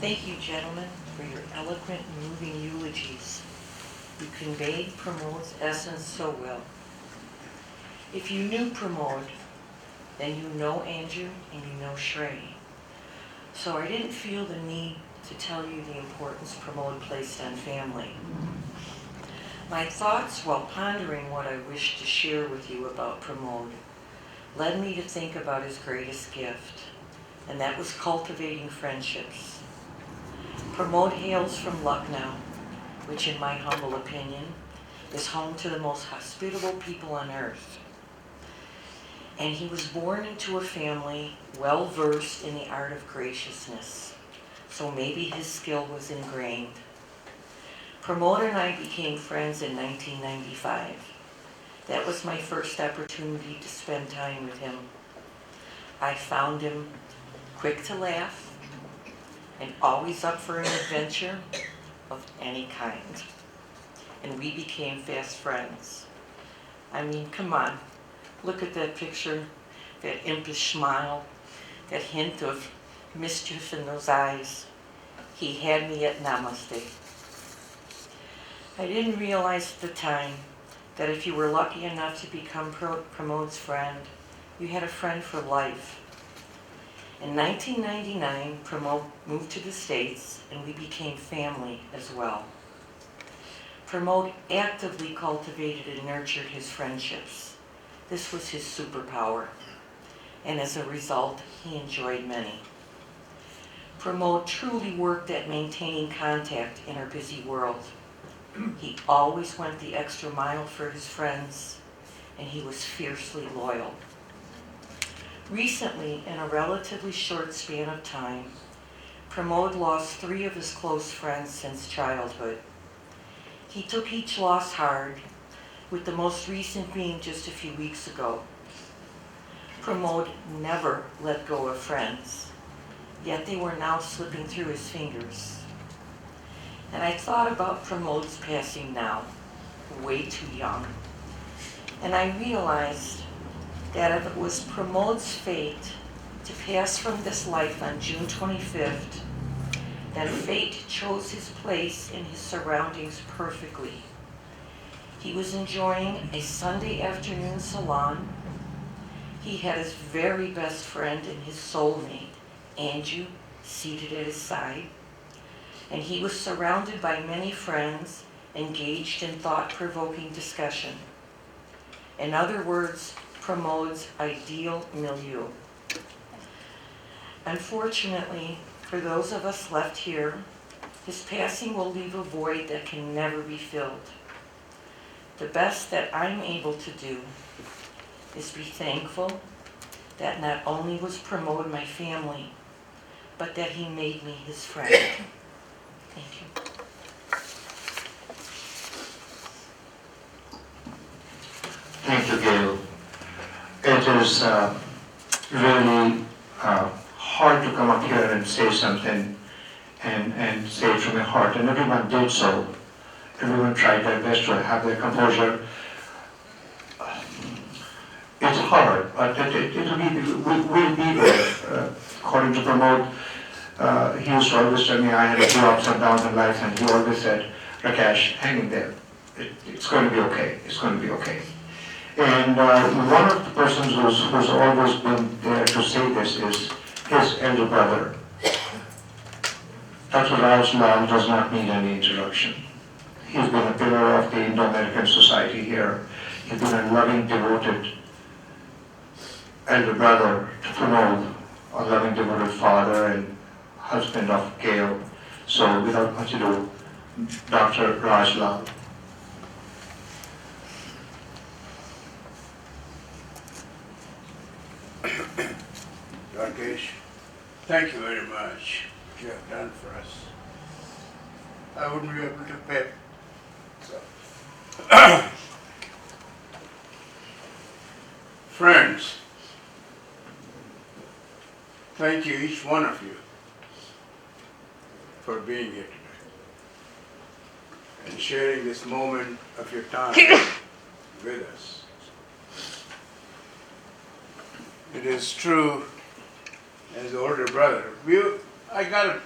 Thank you, gentlemen, for your eloquent, moving eulogies. You conveyed Pramod's essence so well. If you knew Pramod, then you know Andrew and you know Shrey. So I didn't feel the need to tell you the importance Pramod placed on family. My thoughts while pondering what I wished to share with you about Pramod led me to think about his greatest gift, and that was cultivating friendships. Pramod hails from Lucknow, which in my humble opinion is home to the most hospitable people on earth. And he was born into a family well versed in the art of graciousness, so maybe his skill was ingrained. Pramod and I became friends in 1995. That was my first opportunity to spend time with him. I found him quick to laugh and always up for an adventure of any kind. And we became fast friends. I mean, come on, look at that picture, that impish smile, that hint of mischief in those eyes. He had me at namaste. I didn't realize at the time that if you were lucky enough to become Pramod's friend, you had a friend for life. In 1999, Pramod moved to the States and we became family as well. Pramod actively cultivated and nurtured his friendships. This was his superpower, and as a result, he enjoyed many. Pramod truly worked at maintaining contact in our busy world. He always went the extra mile for his friends, and he was fiercely loyal. Recently, in a relatively short span of time, Pramod lost 3 of his close friends since childhood. He took each loss hard, with the most recent being just a few weeks ago. Pramod never let go of friends, yet they were now slipping through his fingers. And I thought about Pramod's passing now, way too young. And I realized that if it was Pramod's fate to pass from this life on June 25th, then fate chose his place in his surroundings perfectly. He was enjoying a Sunday afternoon salon. He had his very best friend and his soulmate, Anju, seated at his side. And he was surrounded by many friends engaged in thought-provoking discussion. In other words, Pramod's ideal milieu. Unfortunately, for those of us left here, his passing will leave a void that can never be filled. The best that I'm able to do is be thankful that not only was Pramod my family, but that he made me his friend. Thank you. Thank you, Gail. It is really hard to come up here and say something and say it from your heart, and everyone did so. Everyone tried their best to have their composure. It's hard, but we'll be there. According to Pramod, he used to always tell me I had a few ups and downs in life, and he always said, Rakesh, hang in there. It's going to be okay. It's going to be okay. And one of the persons who's always been there to say this is his elder brother. Dr. Raj Lal does not need any introduction. He's been a pillar of the Indo-American Society here. He's been a loving, devoted elder brother to Pramod, a loving, devoted father and husband of Gail. So without much ado, Dr. Raj Lal. Rakesh, thank you very much what you have done for us. I wouldn't be able to pay. So. Friends, thank you, each one of you, for being here today and sharing this moment of your time with us. It is true, as older brother, I gotta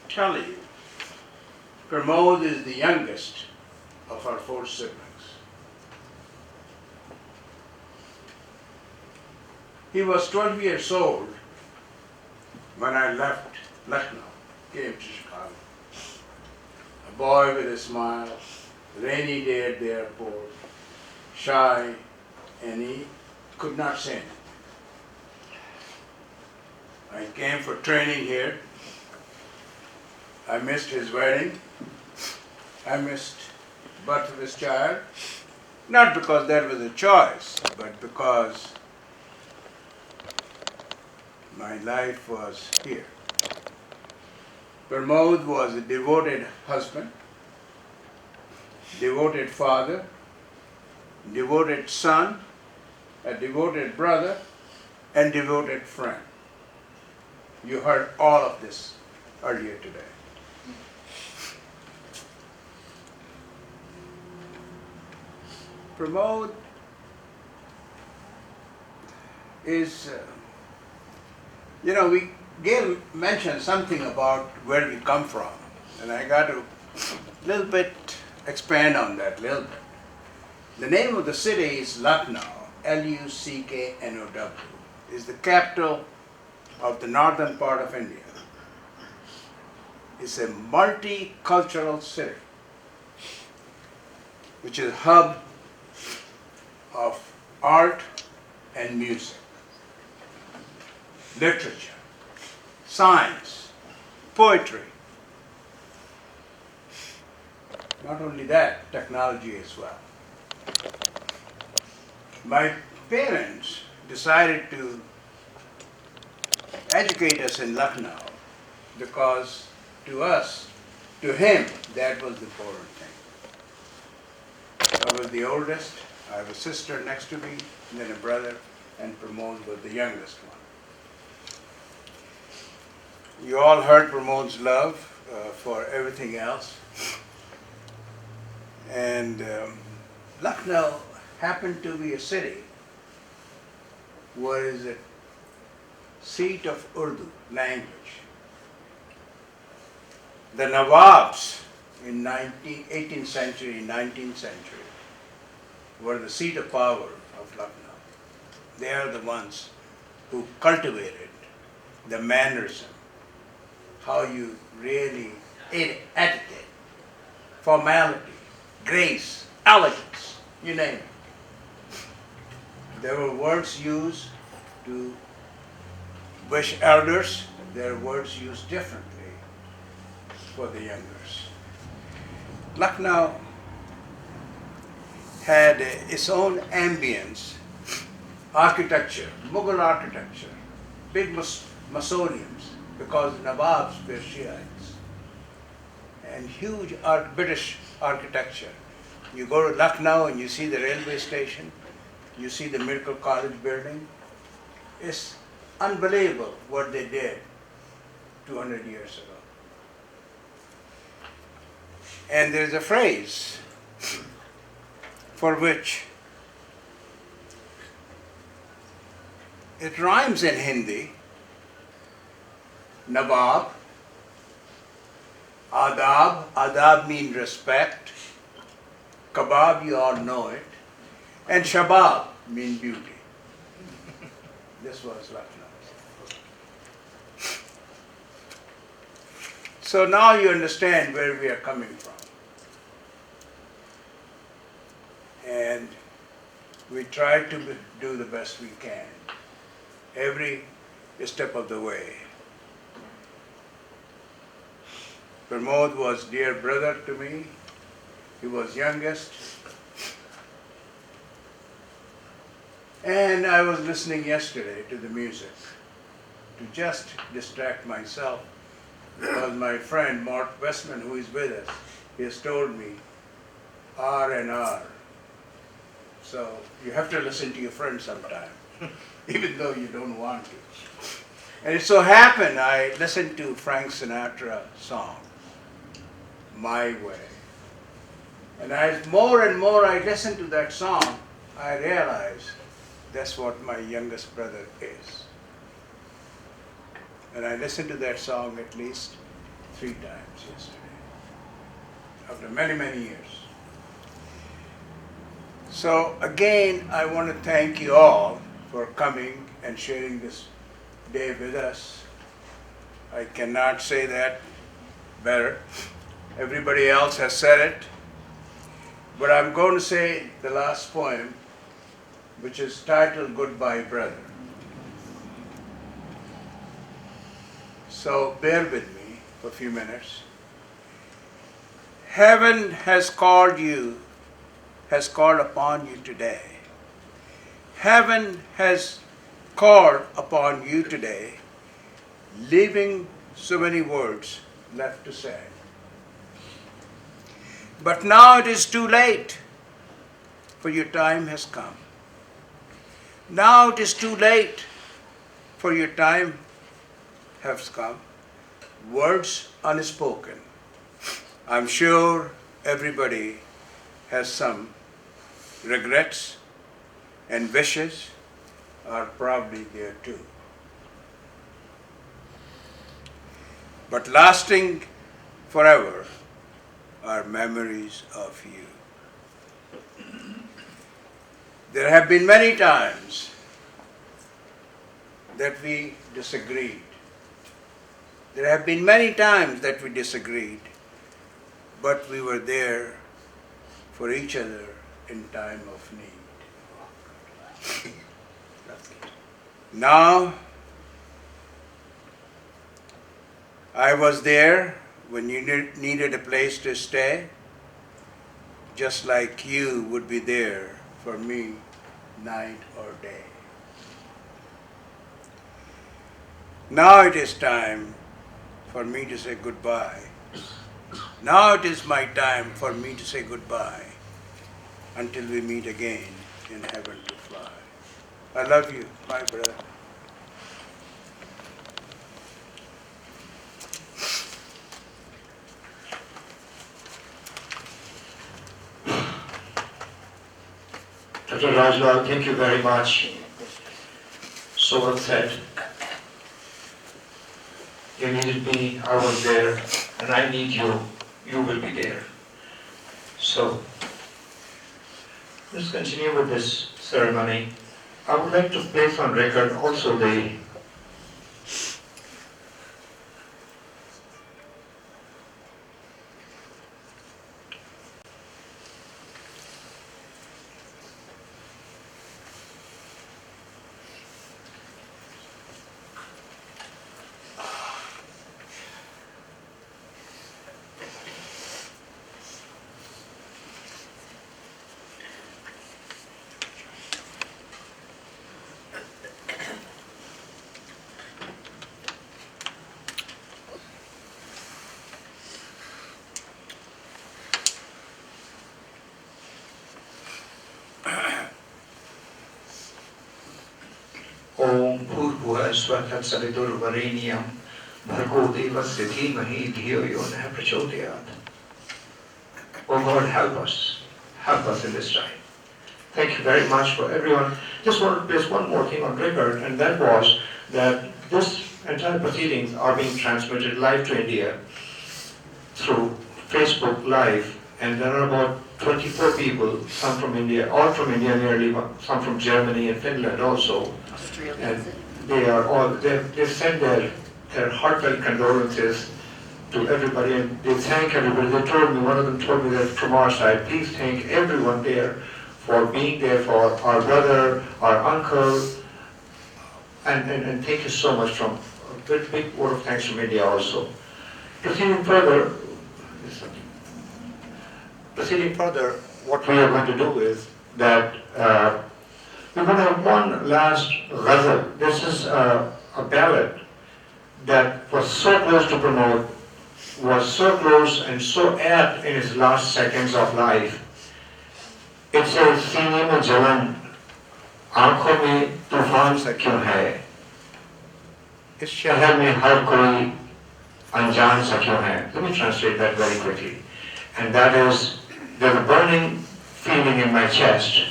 tell you, Pramod is the youngest of our 4 siblings. He was 12 years old when I left Lucknow, came to Chicago. boy with a smile, rainy day at the airport, shy, and he could not sing. I came for training here. I missed his wedding. I missed birth of his child. Not because that was a choice, but because my life was here. Pramod was a devoted husband, devoted father, devoted son, a devoted brother, and devoted friend. You heard all of this earlier today. Pramod is, we mentioned something about where we come from, and I got to little bit expand on that a little bit. The name of the city is Lucknow, Lucknow, is the capital of the northern part of India. It's a multicultural city, which is a hub of art and music, literature, science, poetry. Not only that, technology as well. My parents decided to educate us in Lucknow because to him, that was the important thing. I was the oldest. I have a sister next to me, and then a brother, and Pramod was the youngest one. You all heard Pramod's love for everything else. And Lucknow happened to be a city where is a seat of Urdu language. The Nawabs in 18th century, 19th century were the seat of power of Lucknow. They are the ones who cultivated the mannerism, how you really etiquette, formality, grace, elegance, you name it. There were words used to wish elders, there are words used differently for the youngers. Lucknow had its own ambience, architecture, Mughal architecture, big mausoleums, because the Nawabs were Shiites, and huge British architecture. You go to Lucknow and you see the railway station, you see the Medical College building. It's unbelievable what they did 200 years ago. And there's a phrase for which it rhymes in Hindi, Nawab, Adab, Adab means respect, Kabab you all know it, and Shabab means beauty. This was Lucknow. So now you understand where we are coming from. And we try to do the best we can, every step of the way. Pramod was dear brother to me. He was youngest. And I was listening yesterday to the music to just distract myself, because my friend Mark Westman, who is with us, he has told me R&R. So you have to listen to your friend sometime, even though you don't want to. And it so happened I listened to Frank Sinatra song, My Way. And as more and more I listened to that song, I realized that's what my youngest brother is. And I listened to that song at least 3 times yesterday, after many, many years. So again, I want to thank you all for coming and sharing this day with us. I cannot say that better. Everybody else has said it. But I'm going to say the last poem, which is titled Goodbye, Brother. So bear with me for a few minutes. Heaven has called upon you today. Heaven has called upon you today, leaving so many words left to say. But now it is too late, for your time has come. Now it is too late, for your time has come. Words unspoken. I'm sure everybody has some regrets, and wishes are probably there too. But lasting forever are memories of you. There have been many times that we disagreed. There have been many times that we disagreed, but we were there for each other in time of need. Now, I was there when you needed a place to stay, just like you would be there for me night or day. Now it is time for me to say goodbye. Now it is my time for me to say goodbye until we meet again in heaven to fly. I love you, my brother. Dr. Rajlal, thank you very much. So well said. You needed me, I was there, and I need you, you will be there. So, let's continue with this ceremony. I would like to place on record also the Om Bhurbhuva Swatat Saviturvarenyam Bhargo Devasya Dhimahi Dhiyo Yo Nah Prachodayat. Oh God, help us in this time. Thank you very much for everyone. Just want to place one more thing on record, and that was that this entire proceedings are being transmitted live to India through Facebook Live, and there are about 24 people, some from India, all from India nearly, some from Germany and Finland also. And they are all, they send their heartfelt condolences to everybody, and they thank everybody. They told me, one of them told me that from our side, please thank everyone there for being there for our brother, our uncle, and thank you so much from a big word of thanks from India also. Proceeding further, what we are going to do is that we're going to have one last ghazal. This is a ballad that was so close to Pramod, was so close and so apt in his last seconds of life. It says, सीने में जलन, आंखों में तूफान सा क्यों है? इस शहर में हर कोई अनजान सा क्यों है? Let me translate that very quickly. And that is, there's a burning feeling in my chest.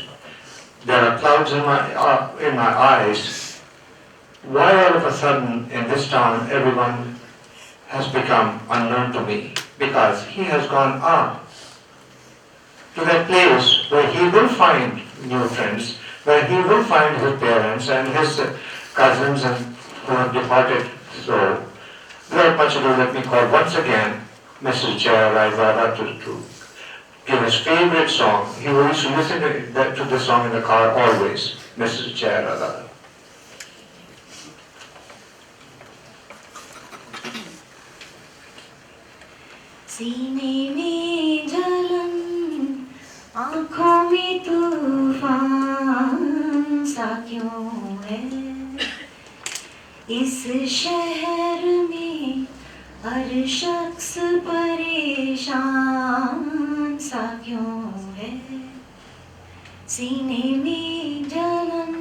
There are clouds in my eyes. Why all of a sudden in this town everyone has become unknown to me? Because he has gone up to that place where he will find new friends, where he will find his parents and his cousins and who have departed. So, without much ado, let me call once again Mrs. Jaya Raizada to give his favorite song. He used to listen to the song in the car always, Mrs. Jaya Raizada. सीने में जलन आँखों में तूफान सा क्यों है इस शहर में हर शख्स परेशान सा क्यों है सीने में जलन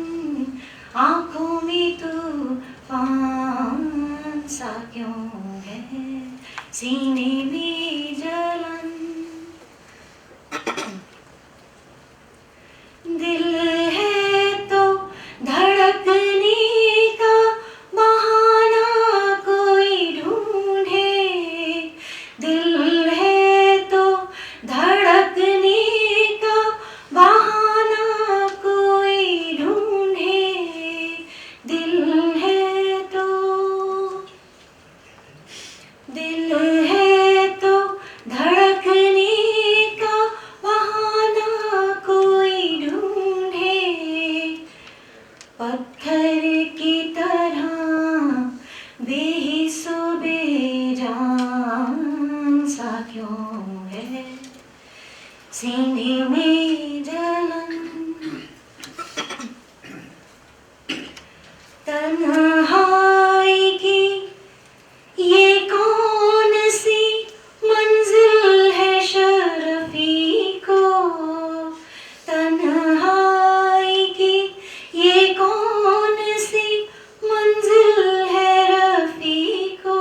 आँखों में तूफान सा क्यों है सीने में जलन दिल है तो धड़कने का बहाना कोई ढूंढे दिल है तो धड़कने का बहाना कोई ढूंढे दिल है तो धड़कने का बहाना कोई ढूंढे पत्थर की तरह बेहिस्सो बेजान सा क्यों है सीने में जलन तन्हाई की ये कौन सी मंजिल है शरफी को तन्हाई की ये कौन सी मंजिल है रफी को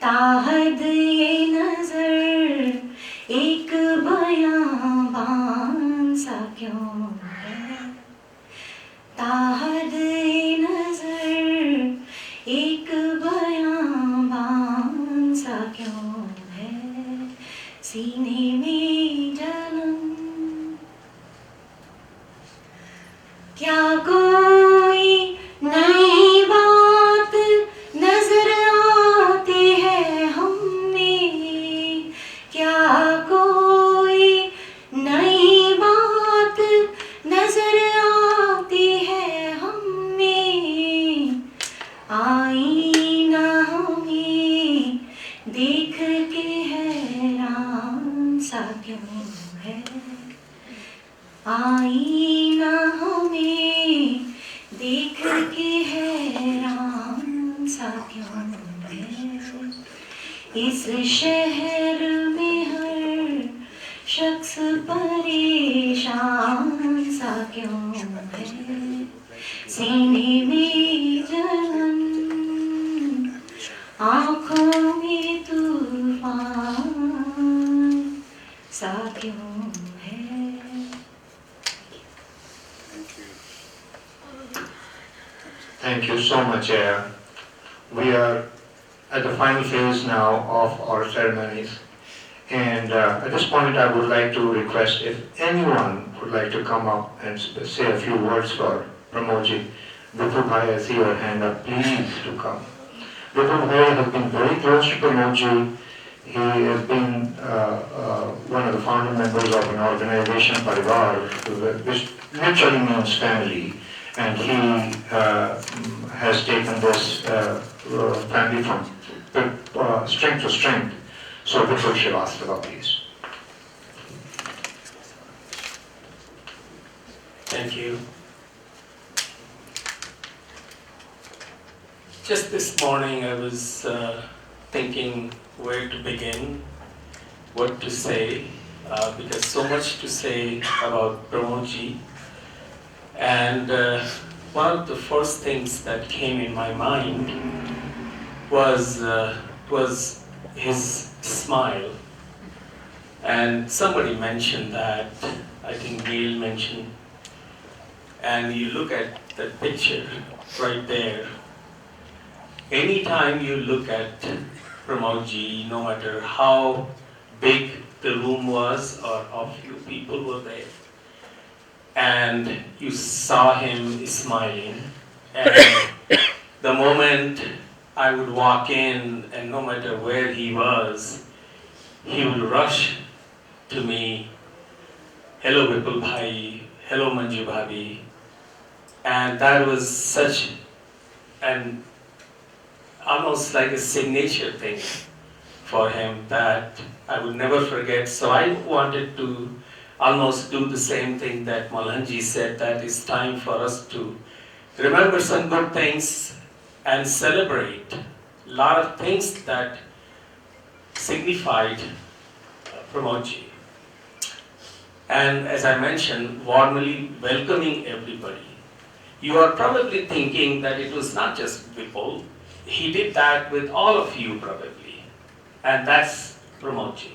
ताहद ये नजर एक बयां सा क्यों है ताहद ये नजर एक बयां सा क्यों है सीने में जलन क्या कोई नई बात नजर आती है हमें क्या कोई नई बात नजर आती है हमें आईना हमें देख के हैरान सा क्यों है आईना हमें देख के हैरान सा क्यों है इस शहर में हर शख्स परेशान सा क्यों है सीने में जलन आँखों में तूफान सा क्यों है Thank you so much, Jaya. We are at the final phase now of our ceremonies. And at this point, I would like to request if anyone would like to come up and say a few words for Pramodji. Vipul Bhai, I see your hand up. Please to come. Vipul Bhai has been very close to Pramodji. He has been one of the founding members of an organization, Parivar, which literally means family. And he has taken this family from strength to strength. So Vipul Srivastava, please. Thank you. Just this morning I was thinking where to begin, what to say, because so much to say about Pramodji. And one of the first things that came in my mind was his smile. And somebody mentioned that, I think Neil mentioned, and you look at that picture right there. Anytime you look at Pramodji, no matter how big the room was or how few people were there, and you saw him smiling, and the moment I would walk in, and no matter where he was, he would rush to me, hello Vipul Bhai, hello Manju Bhabi. And that was such an almost like a signature thing for him that I would never forget. So I wanted to almost do the same thing that Malhanji said, that it's time for us to remember some good things and celebrate a lot of things that signified Pramodji. And as I mentioned, warmly welcoming everybody. You are probably thinking that it was not just Vipul. He did that with all of you probably. And that's Pramodji.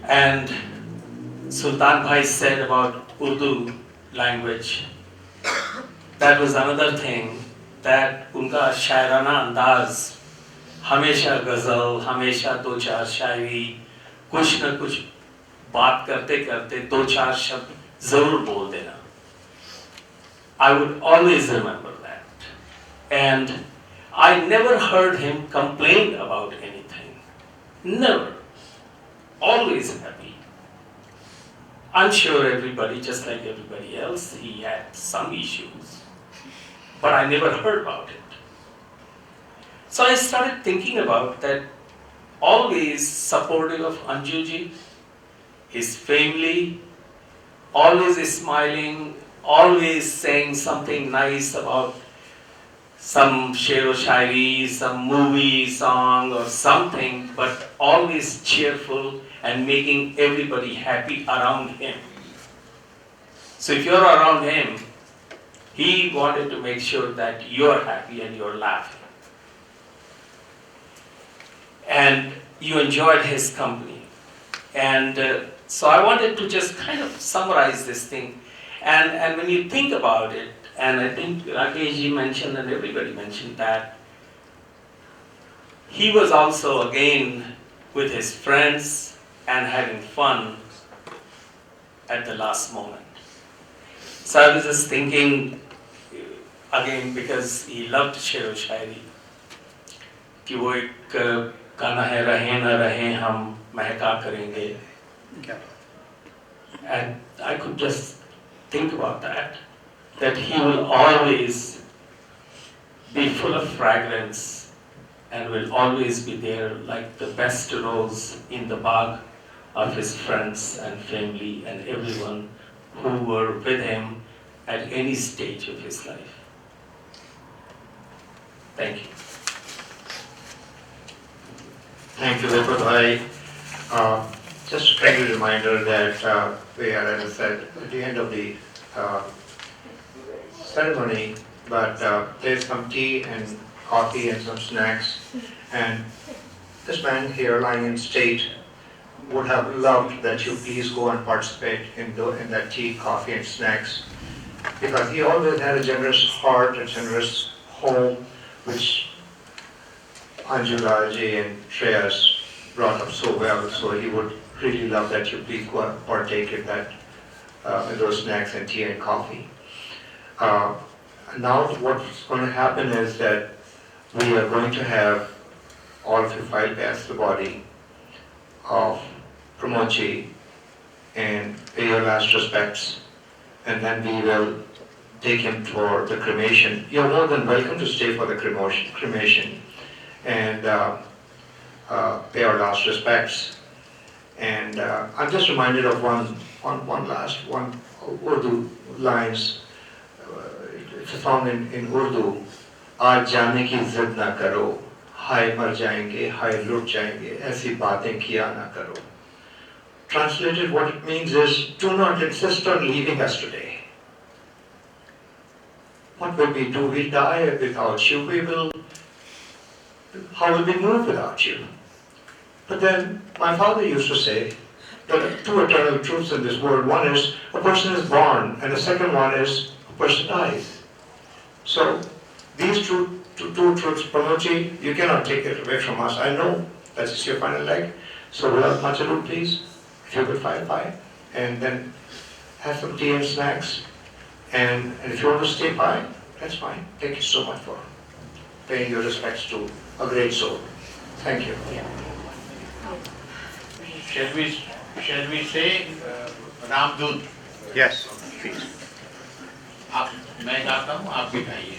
And Sultan Bhai said about Urdu language, that was another thing, that उनका शायराना अंदाज, हमेशा गज़ल, हमेशा दो चार शायरी, कुछ न कुछ बात करते करते दो चार शब्द ज़रूर बोल देना. I would always remember that. And I never heard him complain about anything. Never. Always happy. I'm sure everybody, just like everybody else, he had some issues. But I never heard about it. So I started thinking about that, always supportive of Anjuji, his family, always smiling, always saying something nice about some shero shairi, some movie song or something, but always cheerful and making everybody happy around him. So if you're around him, he wanted to make sure that you're happy and you're laughing. And you enjoyed his company. And so I wanted to just kind of summarize this thing. And when you think about it, and I think Rakeshji mentioned and everybody mentioned that, he was also again with his friends and having fun at the last moment. So I was just thinking, again, because he loved Shero Shairi, कि वो एक गाना है रहे न रहे हम महका करेंगे. And I could just think about that he will always be full of fragrance and will always be there like the best rose in the bag of his friends and family and everyone who were with him at any stage of his life. Thank you. Thank you, Vipul Bhai. Just a friendly reminder that we are, as I said, at the end of the ceremony, but there's some tea and coffee and some snacks. And this man here lying in state would have loved that you please go and participate in that tea, coffee and snacks, because he always had a generous heart, a generous home, which Anjulaji and Shreyas brought up so well. So he would really love that you please go and partake in that, in those snacks and tea and coffee. Now what's going to happen is that we are going to have all of you file past the body of Pramodji and pay your last respects, and then we will take him for the cremation. You're more than welcome to stay for the cremation and pay our last respects. And I'm just reminded of one last Urdu lines. It's a song in Urdu. आज जाने की जिद ना करो, हाय मर जाएंगे, हाय लुट जाएंगे, ऐसी बातें किया ना करो. Translated, what it means is, do not insist on leaving us today. What will we do? We die without you. How will we move without you? But then, my father used to say, there are two eternal truths in this world. One is, a person is born, and the second one is, a person dies. So, these two truths, Pramodji, you cannot take it away from us. I know that is your final leg. So without much ado, please, if you could file by, and then have some tea and snacks. And if you want to stay by, that's fine. Thank you so much for paying your respects to a great soul. Thank you. Shall we say Ramdoot? Yes, please. आप, मैं गाता हूँ, आप भी गाइए।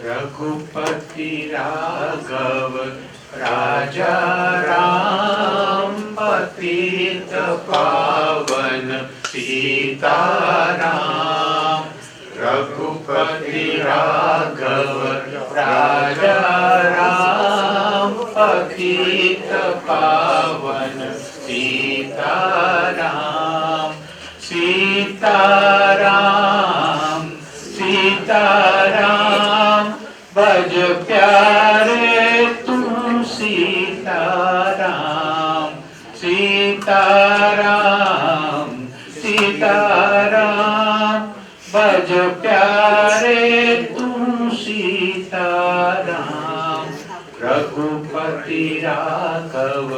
रघुपति राघव राजा राम पतित पावन सीताराम। रघुपति राघव राजा राम पतित पावन सीताराम। सीताराम सीताराम भज प्यारे तुम सीताराम। सीताराम सीताराम भज प्यारे तुम सीताराम। रघुपति राघव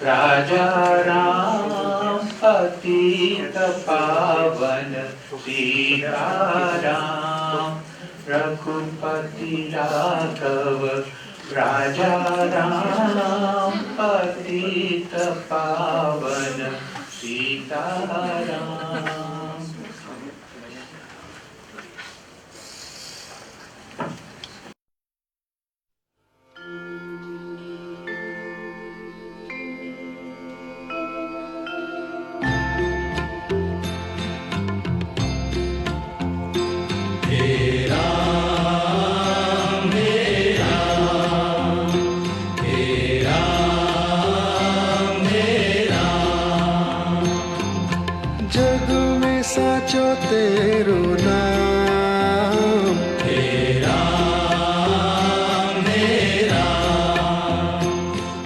राजा राम पतित पावन सीताराम। रघुपति राघव राजा राम पतित पावन सीताराम। जग में साचो तेरो नाम। हे राम हे राम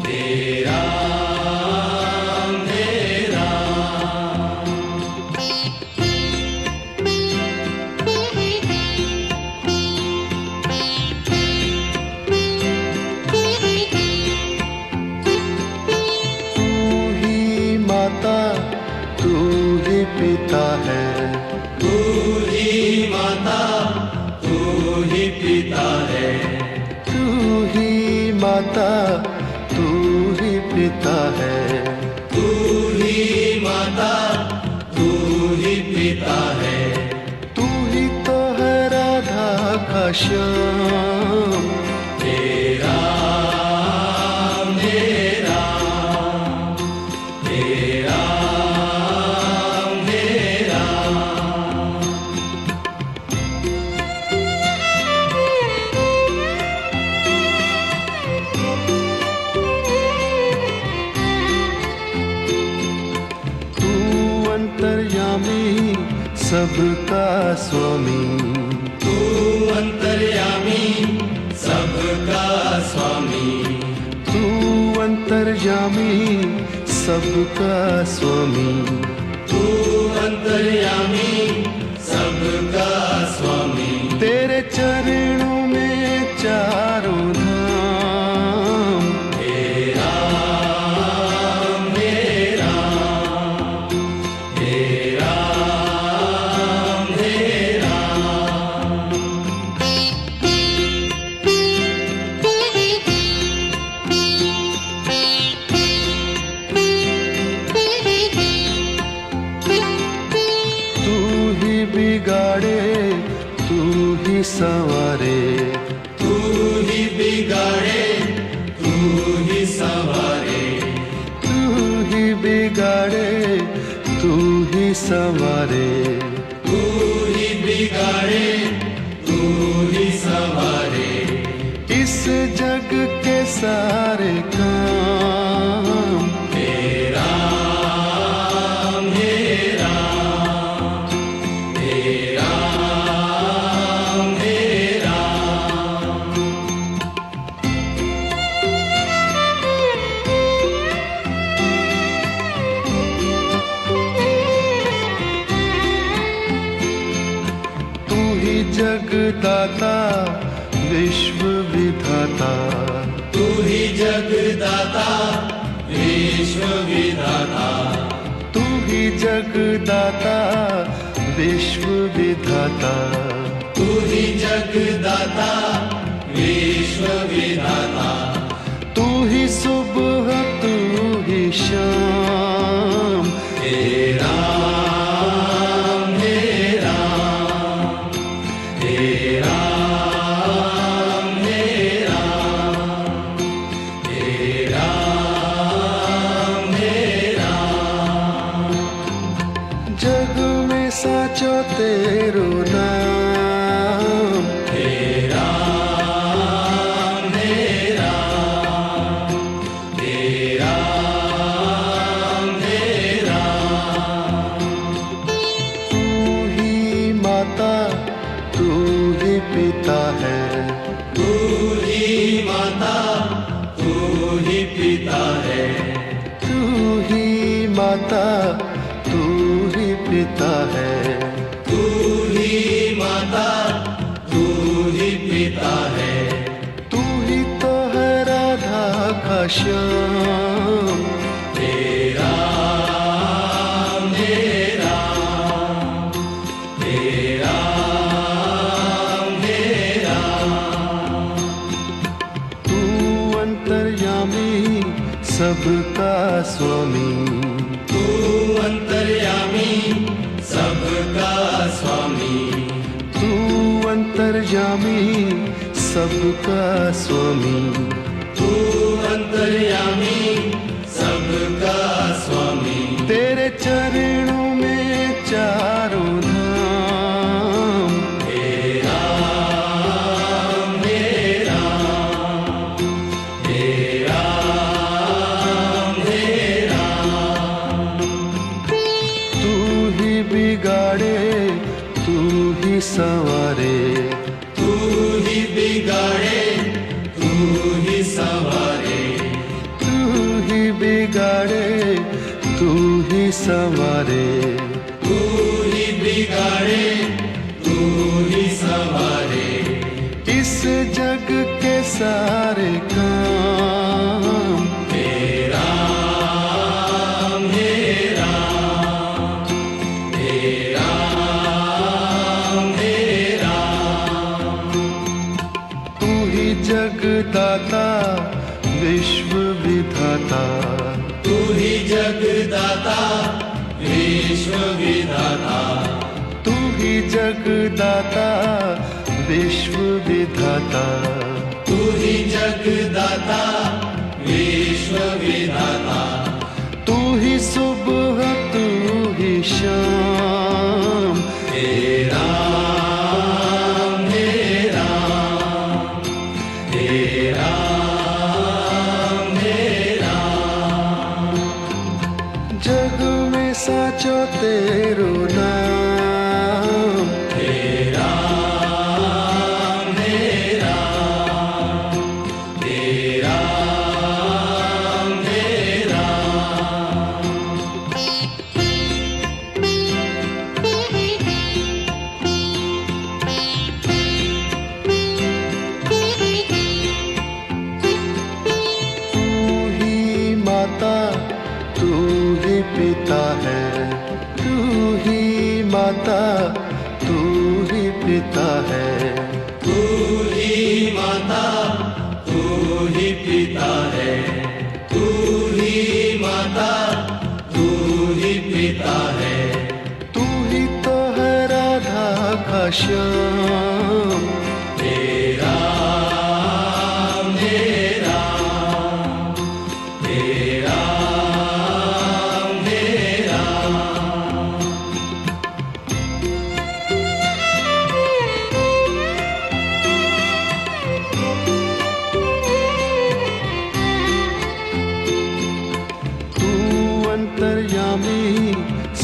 हे राम हे राम। तू ही माता तू ही पिता है। तू ही माता तू ही पिता है। तू ही माता तू ही पिता है। तू ही माता तू ही पिता है। तू ही तो है राधा का श्याम। हे राम हे राम हे राम हे राम। तू अंतर्यामी सबका स्वामी। तू अंतर्यामी सबका स्वामी। तू अंतर्यामी सबका स्वामी। तू अंतर्यामी सबका स्वामी। तेरे चरणों में चारों धाम। हे राम हे राम हे राम हे राम। तू ही बिगाड़े तू ही संवारे। तू ही बिगाड़े तू ही संवारे। तू ही बिगाड़े तू ही संवारे। तू ही बिगाड़े तू ही संवारे। इस जग के सारे काम। हे राम हे राम हे राम हे राम। तू ही जगदाता विश्व विधाता। तू ही जगदाता विश्व विधाता। तू ही जगदाता विश्व विधाता। तू ही जगदाता विश्व विधाता तू ही सुबह तू ही शाम हे राम हे राम हे राम हे राम हे राम हे राम जग में साचो तेरो नाम हे राम हे राम हे राम हे राम तू ही माता तू ही पिता है तू ही माता तू ही पिता है तू ही माता तू ही पिता है तू ही माता तू ही पिता है तू ही तो है राधा का श्याम हे राम हे राम हे राम हे राम तू अंतर्यामी सबका स्वामी तू अंतर्यामी सबका स्वामी तू अंतर्यामी सबका स्वामी तू अंतर्यामी सबका स्वामी तेरे चरणों में चारों धाम हे राम हे राम हे राम हे राम तू ही बिगाड़े तू ही संवारे तू ही बिगाड़े तू ही संवारे तू ही बिगाड़े तू ही संवारे तू ही बिगाड़े तू ही संवारे इस जग के सारे काम हे राम हे राम हे राम हे राम तू ही जगदाता विश्व विधाता तू ही जगदाता विश्व विधाता तू ही जगदाता विश्व विधाता तू ही जगदाता विश्व विधाता तू ही सुबह तू ही शाम हे राम हे राम हे राम हे राम जग में साचो तेरो नाम हे राम हे राम हे राम हे राम तू ही माता तू ही पिता है तू ही माता तू ही पिता है तू ही माता तू ही पिता है तू ही माता तू ही पिता है तू ही तो है राधा का श्याम हे राम हे राम हे राम हे राम तू अंतर्यामी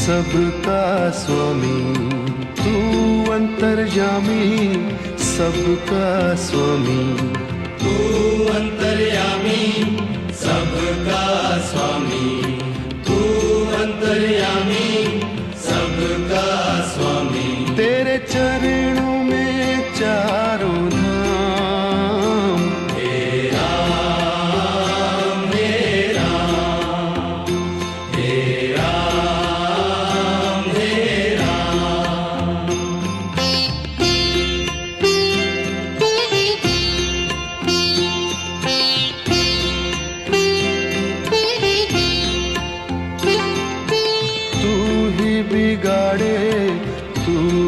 सबका स्वामी तू अंतर्यामी सबका स्वामी तू अंतर्यामी सबका स्वामी तू अंतर्यामी सबका स्वामी तेरे चरणों में चारों धाम हे राम हे राम हे राम हे राम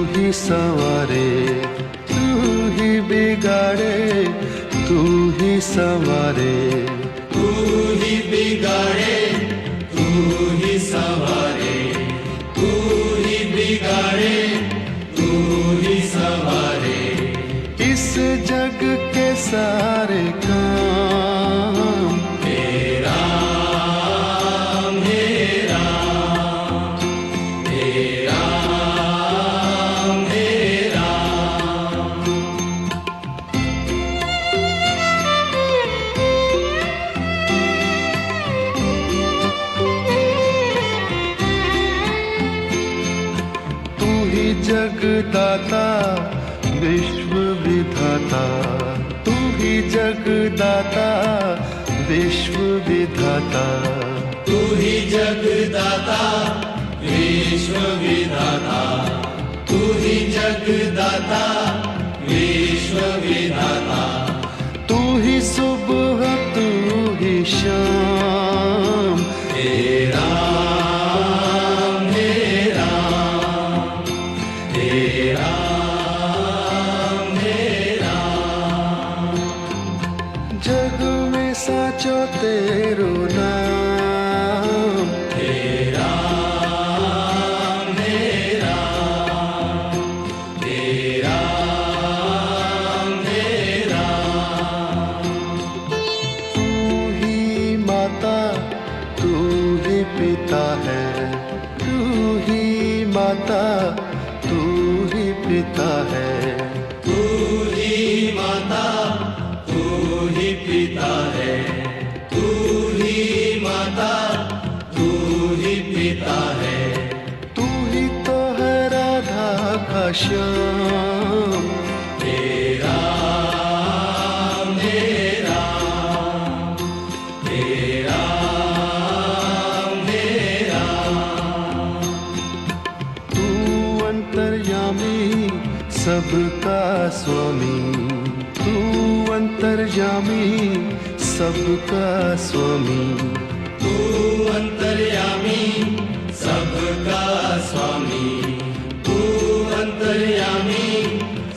ही संवारे, तू ही बिगाड़े, तू ही संवारे, तू ही बिगाड़े, तू ही संवारे, तू ही बिगाड़े, तू ही संवारे। इस जग के सारे काम हे राम, हे राम, हे राम, हे राम। तू ही जगदाता विश्व विधाता, तू ही जगदाता विश्व विधाता, तू ही जगदाता विश्व विधाता, तू ही जगदाता विश्व विधाता। तू ही सुबह तू ही शाम, हे राम, हे राम, हे राम, हे राम। जग में साचो तेरो नाम, हे राम, हे राम, हे राम, हे राम। तू ही माता तू ही पिता है, तू ही माता तू ही पिता है, तू ही माता, तू ही पिता है, तू ही माता, तू ही पिता है। तू ही तो है राधा का श्याम, हे राम, हे राम, हे राम, हे राम। तू अंतर्यामी सबका स्वामी, तू अंतर्यामी सबका स्वामी, तू अंतर्यामी सबका स्वामी, तू अंतर्यामी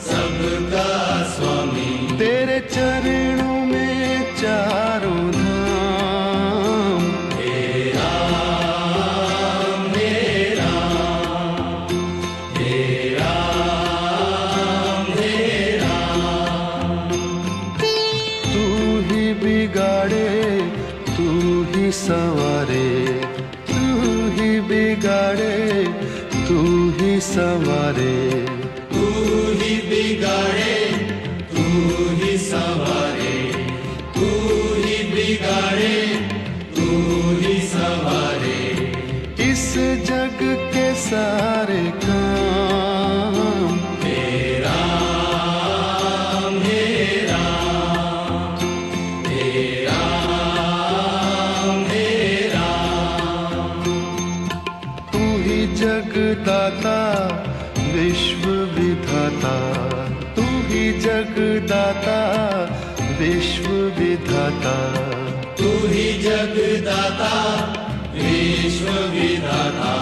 सबका स्वामी। तेरे चरणों में चारों धाम, हे राम, हे राम, हे राम, हे राम। तू ही बिगाड़े, तू ही संवारे, तू ही बिगाड़े, तू ही संवारे, तू ही बिगाड़े, तू ही संवारे, तू ही बिगाड़े, तू ही संवारे। इस जग के सारे काम हे राम, हे राम, हे राम, हे राम। तू ही जगदाता विश्व विधाता, तू ही जगदाता विश्व विधाता, तू ही जगदाता विश्व विधाता,